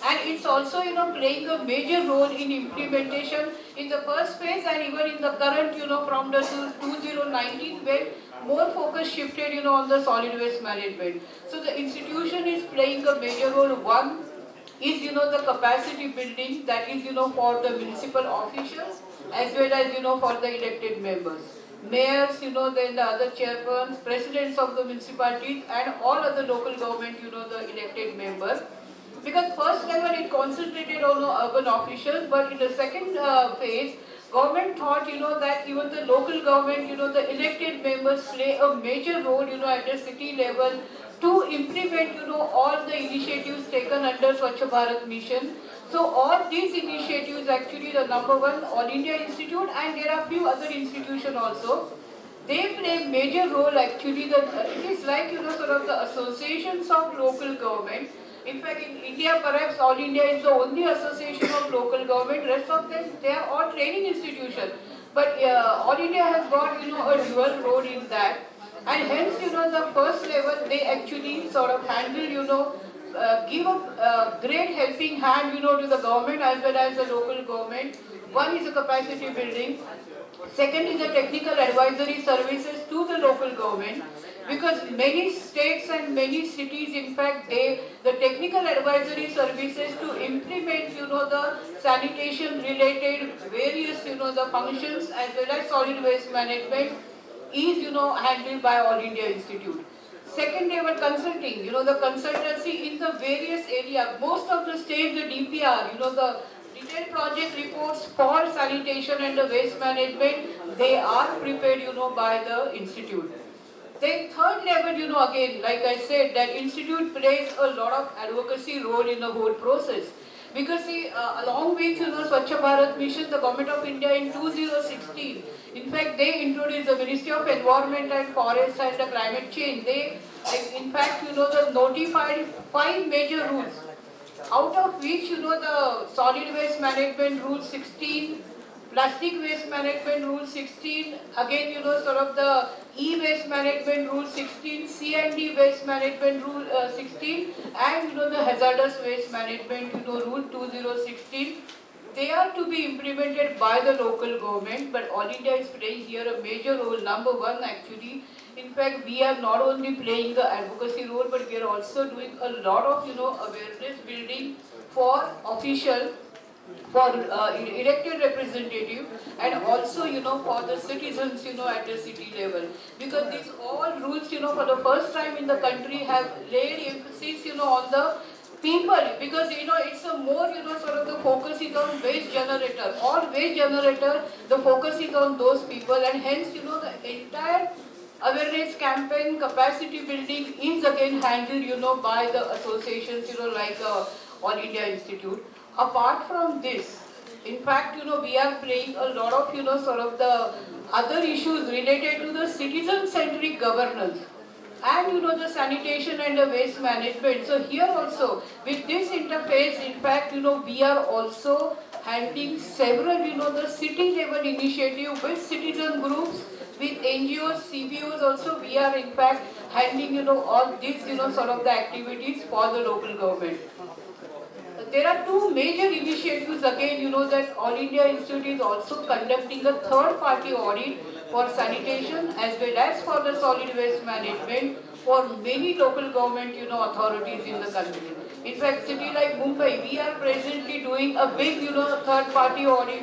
And it's also, playing a major role in implementation in the first phase and even in the current, from the 2019 when more focus shifted, on the solid waste management. So the institution is playing a major role. One is, the capacity building, that is, for the municipal officials as well as, for the elected members. Mayors, then the other chairpersons, presidents of the municipalities and all other local government, the elected members. Because first level it concentrated on urban officials, but in the second phase, government thought, that even the local government, the elected members play a major role, at the city level to implement, all the initiatives taken under Swachh Bharat mission. So all these initiatives, actually the number one, All India Institute, and there are few other institutions also, they play major role actually. It is like, sort of the associations of local government. In fact, in India, perhaps All India is the only association of local government. Rest of them, they are all training institutions. But All India has got, a dual role in that. And hence, the first level, they actually sort of handle, give a great helping hand, to the government as well as the local government. One is the capacity building. Second is the technical advisory services to the local government. Because many states and many cities, in fact, the technical advisory services to implement, the sanitation related various, the functions as well as solid waste management is, handled by All India Institute. Second level consulting, the consultancy in the various areas. Most of the states, the DPR, the detailed project reports for sanitation and the waste management, they are prepared, by the institute. Then third level, again, like I said, that institute plays a lot of advocacy role in the whole process. Because see, along with, Swachh Bharat mission, the Government of India in 2016, in fact, they introduced the Ministry of Environment and Forest and the Climate Change. They, in fact, they notified 5 major rules, out of which, the Solid Waste Management Rule 16, Plastic Waste Management Rule 16, again, sort of the E-Waste Management Rule 16, C&D Waste Management Rule 16, and, the Hazardous Waste Management, Rule 2016. They are to be implemented by the local government, but All India is playing here a major role. Number one, actually, in fact, we are not only playing the advocacy role, but we are also doing a lot of, awareness building for official, for elected representative, and also, for the citizens, at the city level. Because these all rules, for the first time in the country have laid emphasis, on the people, because, it's a more, sort of the focus is on waste generator. All waste generator, the focus is on those people, and hence, the entire awareness campaign, capacity building is again handled, by the associations, like All India Institute. Apart from this, in fact, we are playing a lot of, sort of the other issues related to the citizen-centric governance. and the sanitation and the waste management. So here also, with this interface, in fact, we are also handling several, the city level initiative with citizen groups, with NGOs, CBOs also. We are in fact handling, all these, sort of the activities for the local government. There are two major initiatives again, that All India Institute is also conducting a third-party audit for sanitation as well as for the solid waste management for many local government, authorities in the country. In fact, city like Mumbai, we are presently doing a big, third-party audit,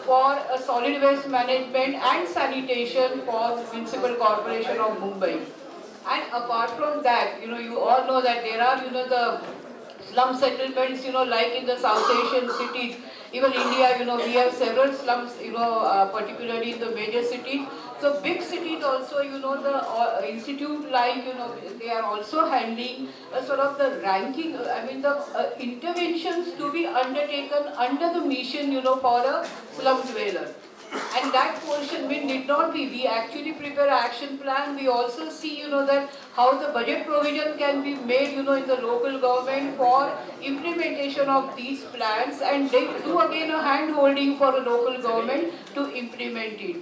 for a solid waste management and sanitation for Municipal Corporation of Mumbai. And apart from that, you all know that there are, the slum settlements, like in the South Asian cities, even India, we have several slums, particularly in the major cities. So big cities also, the institute like, they are also handling a sort of the ranking, the interventions to be undertaken under the mission, for a slum dweller. And that portion we need not be. We actually prepare an action plan. We also see, that how the budget provision can be made, in the local government for implementation of these plans, and they do again a hand-holding for the local government to implement it.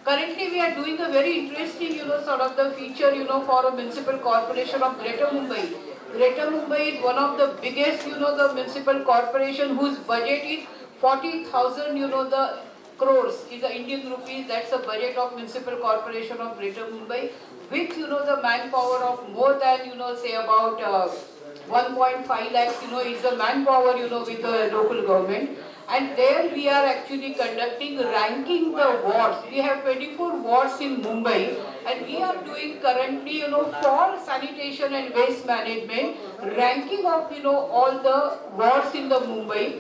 Currently, we are doing a very interesting, sort of the feature, for a municipal corporation of Greater Mumbai. Greater Mumbai is one of the biggest, the municipal corporation whose budget is 40,000, the crores is the Indian rupees. That's the budget of Municipal Corporation of Greater Mumbai, with the manpower of more than say about 1.5 lakhs. Is the manpower with the local government, and there we are actually conducting ranking the wards. We have 24 wards in Mumbai, and we are doing currently for sanitation and waste management ranking of all the wards in the Mumbai.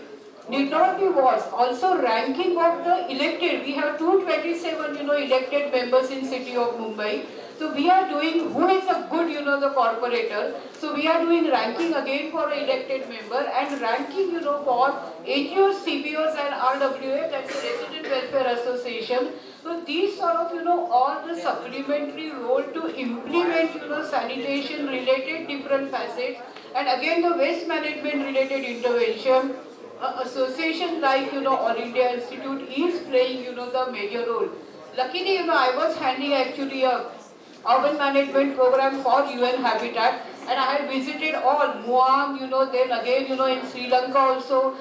Need not be wards, also ranking of the elected. We have 227 elected members in city of Mumbai. So we are doing who is a good the corporator. So we are doing ranking again for an elected member, and ranking for NGOs, CBOs and RWA, that's the Resident Welfare Association. So these sort of all the supplementary role to implement sanitation related different facets, and again the waste management related intervention. Association like All India Institute is playing the major role. Luckily I was handling actually a urban management program for UN Habitat, and I had visited all Muang, then again in Sri Lanka also,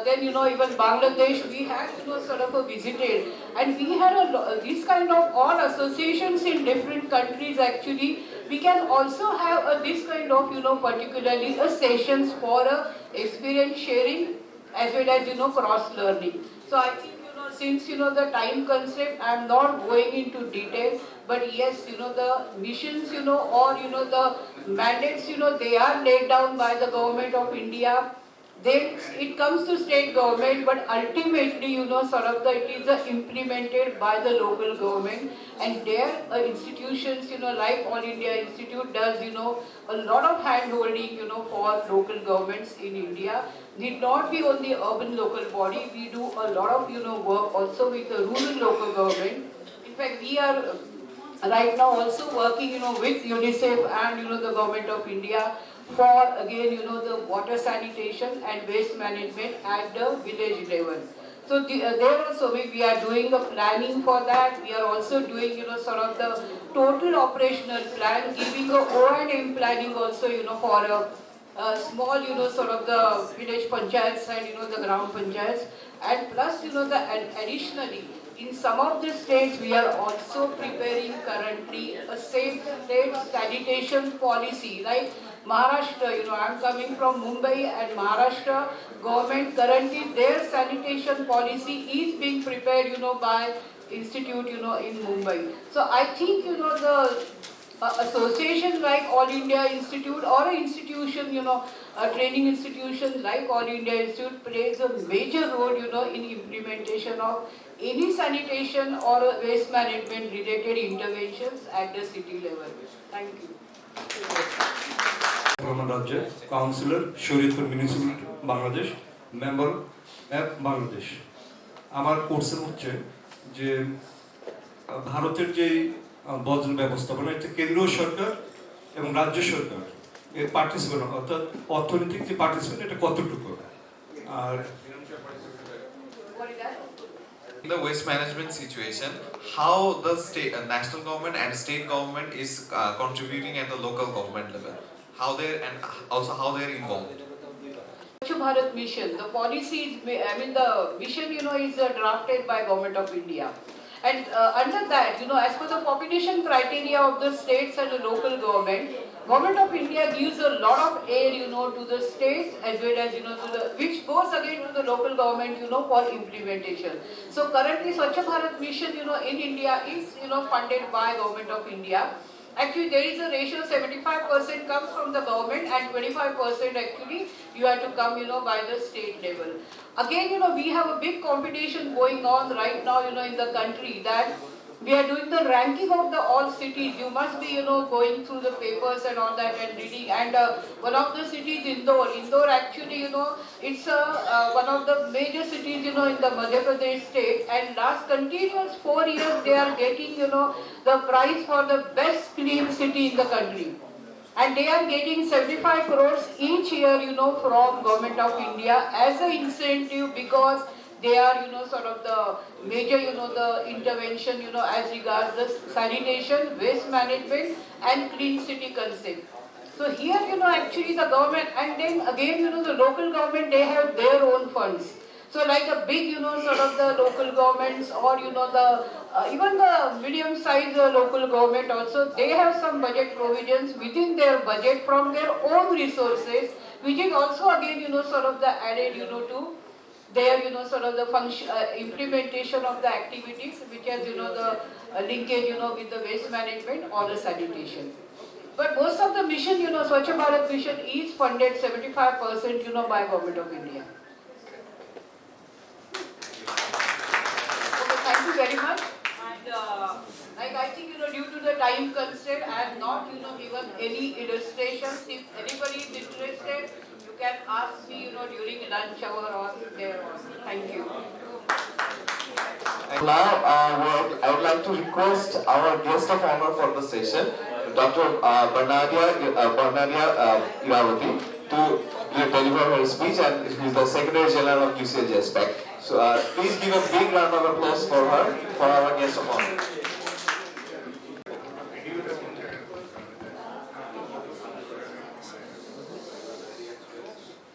then even Bangladesh we had sort of a visited, and we had these kind of all associations in different countries. Actually we can also have this kind of particularly sessions for experience sharing as well as cross learning. So I think since the time concept, I am not going into detail, but yes, the missions or the mandates they are laid down by the government of India. Then it comes to state government, but ultimately sort of it is implemented by the local government, and their institutions like All India Institute does a lot of hand holding for local governments in India. Need not be on the urban local body. We do a lot of work also with the rural local government. In fact, we are right now also working with UNICEF and the government of India for again the water sanitation and waste management at the village level. So there also we are doing a planning for that. We are also doing sort of the total operational plan, giving a O&M planning also for a small sort of the village panchayats and the ground panchayats, and plus additionally in some of the states we are also preparing currently a safe state sanitation policy. Like Maharashtra, I am coming from Mumbai, and Maharashtra government currently their sanitation policy is being prepared by institute in Mumbai. So I think the association like All India Institute or an institution a training institution like All India Institute plays a major role in implementation of any sanitation or waste management related interventions at the city level. Thank you. Councillor Shariatpur municipality Bangladesh, member app Bangladesh. আমার কোর্সের হচ্ছে যে ভারতের যে বজ্র ব্যবস্থাপনা, এটা কেন্দ্রীয় সরকার এবং রাজ্য সরকার এর পার্টিসিপেট অর্থাৎ অর্থনৈতিক যে পার্টিসিপেট এটা কতটুকু আর In the waste management situation, how the state, national government and state government is contributing at the local government level, how they and also how they are involved. Swachh Bharat Mission, the policies, the mission, is drafted by Government of India. And under that, as per the population criteria of the states and the local government, Government of India gives a lot of aid, to the states as well as, which goes again to the local government, for implementation. So currently Swachh Bharat Mission, in India is, funded by Government of India. Actually, there is a ratio 75% comes from the government and 25% actually you have to come, by the state level. Again, we have a big competition going on right now, in the country that we are doing the ranking of the all cities. You must be, going through the papers and all that and reading. And one of the cities, Indore. Indore actually, it's one of the major cities, in the Madhya Pradesh state. And last continuous 4 years, they are getting, the prize for the best clean city in the country. And they are getting 75 crores each year, from Government of India as an incentive because they are, sort of the major, the intervention, as regards the sanitation, waste management and clean city concept. So here, actually the government and then again, the local government, they have their own funds. So like a big, sort of the local governments or, the even the medium-sized local government also, they have some budget provisions within their budget from their own resources, which is also again, sort of the added, to their, sort of the function, implementation of the activities, which has, the linkage, with the waste management or the sanitation. But most of the mission, Swachh Bharat Mission is funded 75%, by Government of India. Okay, thank you very much. And I think, due to the time constraint, I have not, given any illustrations. If anybody is interested, you can ask me, during lunch hour or there. Thank you. Now, I would like to request our guest of honor for the session, Dr. Barnadia Iravati, to deliver her speech, and she is the Secretary General of UCL JSPAC. So please give a big round of applause for her, for our guest of honor.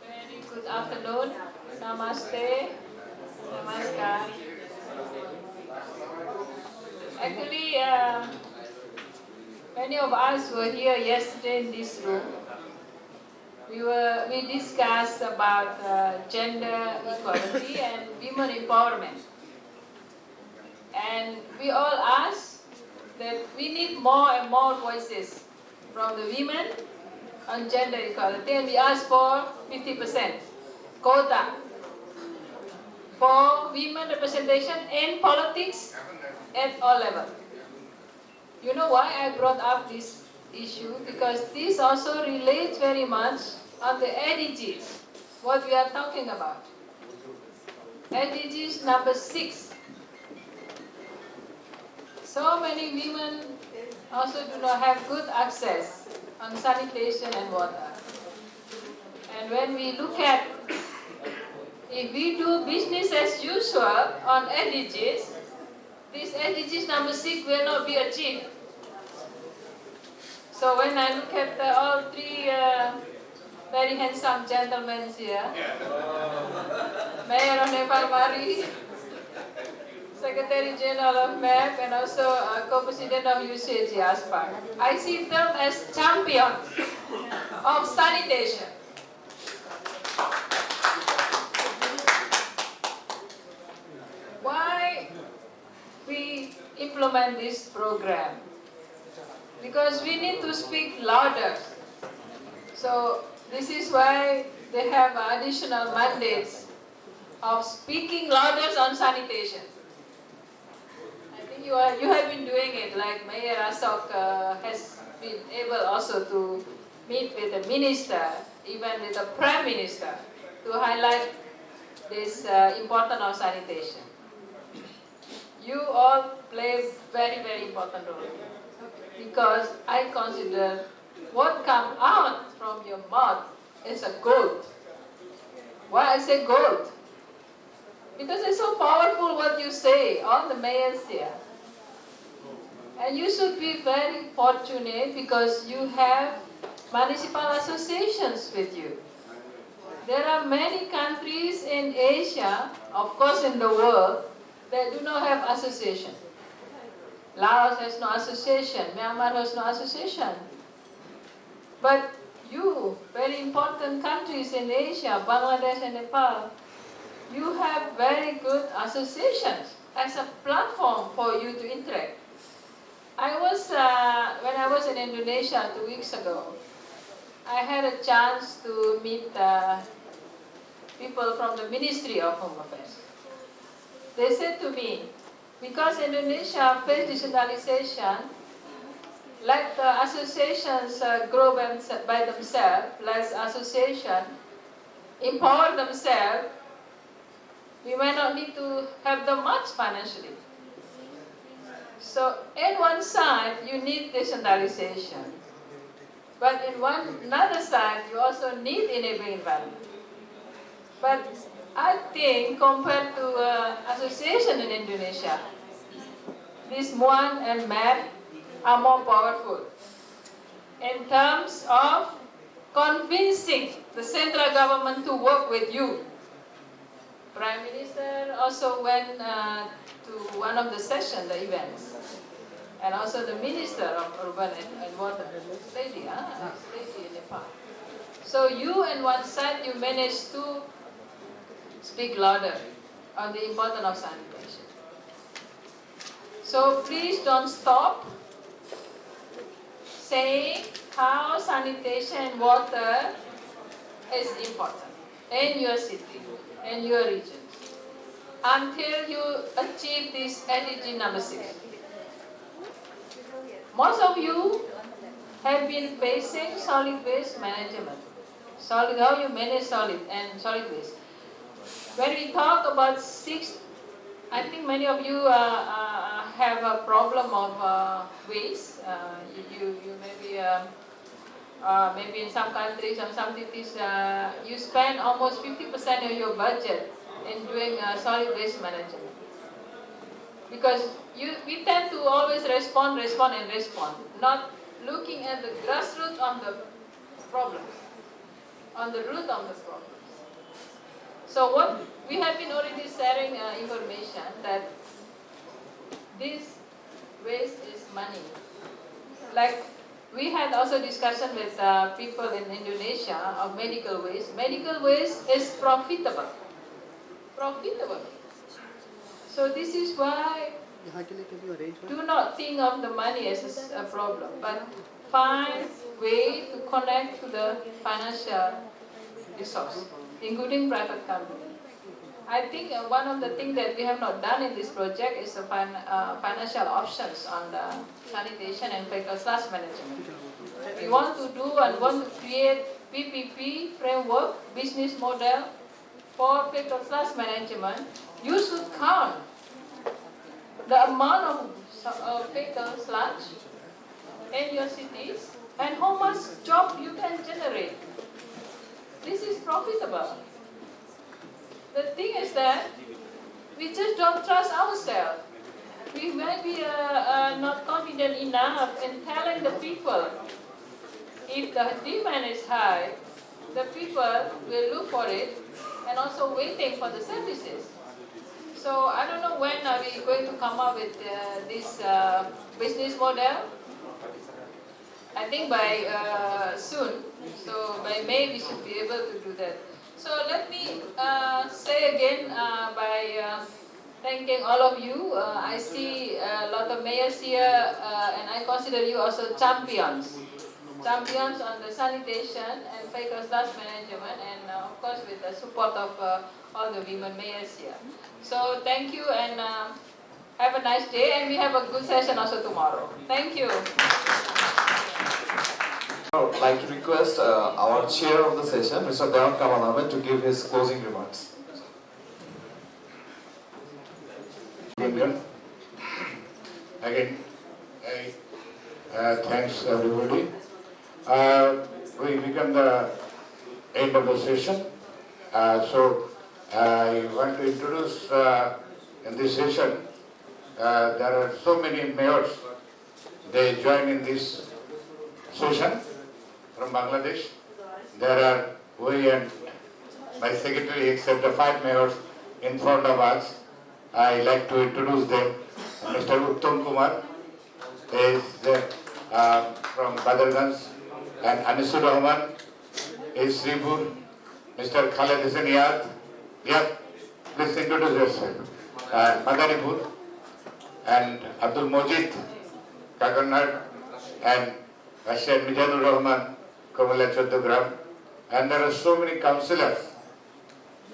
Very good afternoon. Namaste. Namaskar. Actually, many of us were here yesterday in this room. We discussed about gender equality and women empowerment. And we all asked that we need more and more voices from the women on gender equality, and we asked for 50% quota for women representation in politics at all levels. You know why I brought up this issue? Because this also relates very much on the SDGs, what we are talking about. SDGs number 6. So many women also do not have good access on sanitation and water. And when we look at, if we do business as usual on SDGs, this SDGs number 6 will not be achieved. So when I look at all three very handsome gentlemen here, Mayor of Nepal Mari, Secretary General of MEP, and also Co-President of UCG ASPAC, I see them as champions of sanitation. Why we implement this program? Because we need to speak louder. So this is why they have additional mandates of speaking louder on sanitation. I think you have been doing it, like Mayor Asok has been able also to meet with the minister, even with the Prime Minister, to highlight this importance of sanitation. You all play very, very important role, because I consider what comes out from your mouth is a gold. Why I say gold? Because it's so powerful what you say, all the mayors here. And you should be very fortunate because you have municipal associations with you. There are many countries in Asia, of course in the world, that do not have association. Laos has no association, Myanmar has no association. But you, very important countries in Asia, Bangladesh and Nepal, you have very good associations as a platform for you to interact. When I was in Indonesia 2 weeks ago, I had a chance to meet people from the Ministry of Home Affairs. They said to me, because Indonesia faced decentralization, let the associations grow by themselves, let associations empower themselves, we may not need to have them much financially. So, in one side, you need decentralization. But in another side, you also need enabling environment. But I think compared to association in Indonesia, this MUAN and MAP are more powerful in terms of convincing the central government to work with you. Prime Minister also went to one of the sessions, the events, and also the Minister of Urban and Water, lady in Nepal. So you on one side, you managed to speak louder on the importance of sanitation. So please don't stop saying how sanitation and water is important in your city, in your region, until you achieve this SDG number 6. Most of you have been facing solid waste management. How you manage solid waste. When we talk about 6, I think many of you have a problem of waste. You maybe in some countries or some cities, you spend almost 50% of your budget in doing solid waste management. Because we tend to always respond, not looking at the grassroots of the problems, on the root of the problems. So what we have been already sharing information that this waste is money. Like we had also discussion with people in Indonesia of medical waste. Medical waste is profitable. So this is why do not think of the money as a problem, but find way to connect to the financial resource, including private company. I think one of the things that we have not done in this project is the financial options on the sanitation and fecal sludge management. We want to do and want to create PPP framework, business model for fecal sludge management. You should count the amount of fecal sludge in your cities and how much job you can generate. This is profitable. The thing is that we just don't trust ourselves. We may be not confident enough in telling the people. If the demand is high, the people will look for it and also waiting for the services. So I don't know when are we going to come up with this business model. I think by soon. So by May we should be able to do that. So let me say again by thanking all of you. I see a lot of mayors here and I consider you also champions. Champions on the sanitation and fecal sludge management and of course with the support of all the women mayors here. So thank you and have a nice day and we have a good session also tomorrow. Thank you. I would like to request our chair of the session, Mr. Devan Kamalame, to give his closing remarks. Again, thanks everybody. we become the end of the session. So I want to introduce in this session, there are so many mayors, they join in this session from Bangladesh. There are we and my secretary, except the 5 mayors in front of us. I like to introduce them. Mr. Uttam Kumar is from Badarganj, and Anisur Rahman is Sripur. Mr. Khaled Hussain Yad, please introduce yourself. Madanipur, and Abdul Mojid Kakarnad, and Rashid Mijanur Rahman, Kamala Choddogram, and there are so many councillors.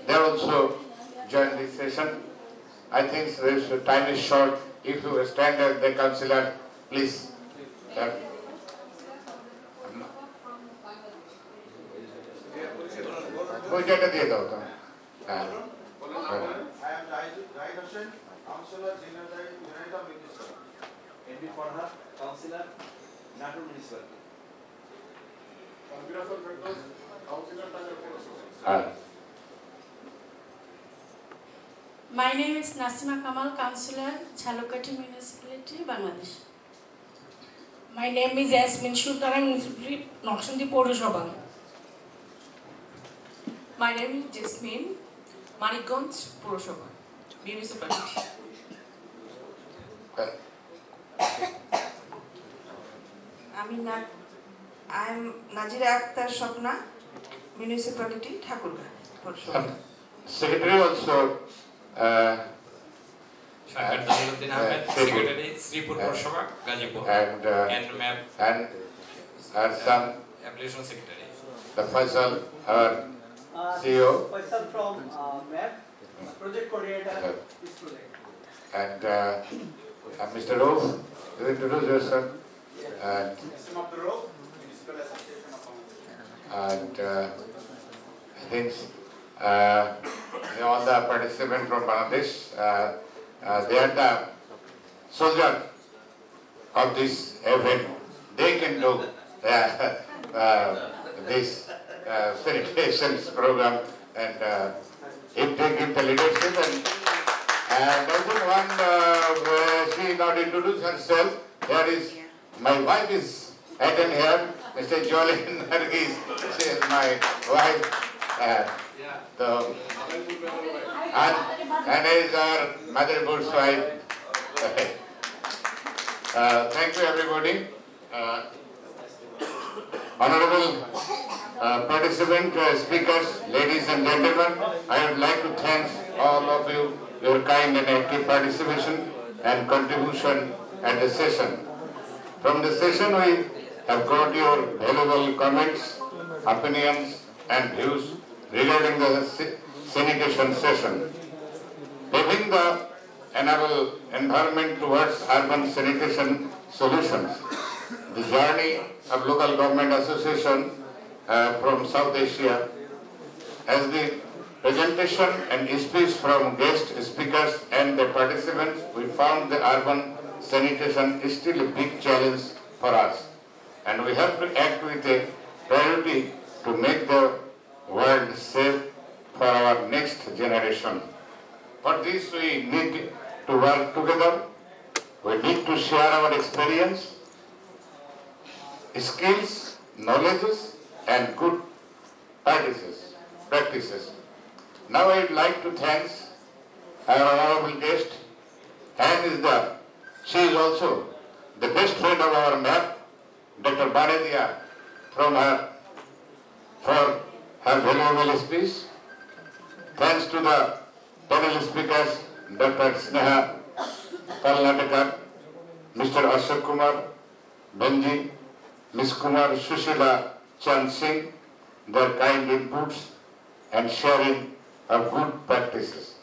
They also join this session. I think this time is short. If you stand as the councillor, please. পরিচয়টা দিয়ে দাও তো। হ্যাঁ। I am Zahid Hussain, Councillor Zinadai Unita Municipal. MP Farhat, Councillor, Natur Municipality. Councillor Tanjore. My name is Nasima Kamal, Councillor, Chalokati Municipality, Bangladesh. My name is Yasmin Sultana, Municipality, Noksandi Poroshobha. My name is Jasmine, Manikganj Poroshobha, Municipality. I am Najira Akhtar Shopna, Municipality, Thakurgarh, Poroshobha. Secretary also. Secretary, Sripur Poroshobha, Gazipur, and our son, Application Secretary. the Faisal, our CEO, Faisal from MAP, project coordinator, this project. and Mr. Roof, you introduce yourself. And I think all the participants from Bangladesh, they are the soldiers of this event. They can do this sanitation program, and if they give the leadership, and I think one, she not introduced herself. Here is my wife is attend here, Mr. Jolene Nargis. She is my wife. And is our motherboard's wife. Thank you, everybody. Honorable participant, speakers, ladies and gentlemen, I would like to thank all of you, your kind and active participation and contribution at the session. From the session, we have got your valuable comments, opinions, and views regarding the sanitation session. Paving the environment towards urban sanitation solutions. The journey of local government association from South Asia. As the presentation and speech from guest speakers and the participants, we found the urban sanitation is still a big challenge for us. And we have to act with a priority to make the world safe for our next generation. For this, we need to work together. We need to share our experience, skills, knowledges, and good practices. Now I would like to thank our honorable guest, and she is also the best friend of our MAP, Dr. Banedia, for her valuable speech. Thanks to the panel speakers, Dr. Sneha Kalnatakar, Mr. Ashok Kumar Benji, Ms. Kumar Sushila Chand Singh, their kind inputs and sharing of good practices.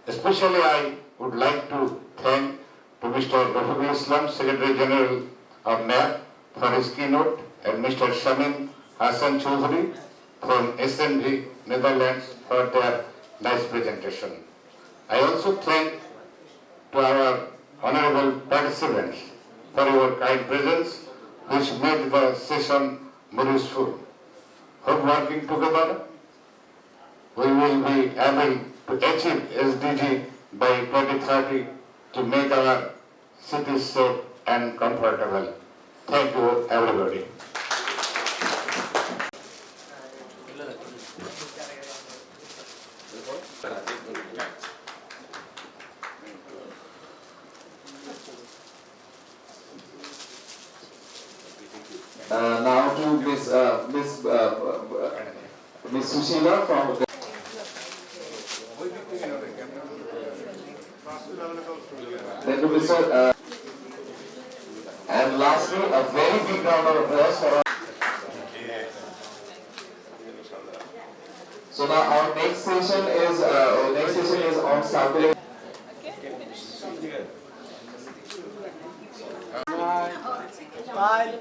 Especially I would like to thank to Mr. Rafiqul Islam, Secretary General of MAP, for his keynote, and Mr. Shamim Hassan Choudhury from SNV Netherlands for their nice presentation. I also thank to our honorable participants for your kind presence, which made the session more useful. Hope working together, we will be able to achieve SDG by 2030 to make our cities safe and comfortable. Thank you, everybody. Now to Miss Sushila from. Thank you, Mr. And lastly, a very big round of applause for our. So now our next session is on circulation. Bye.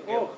Oh,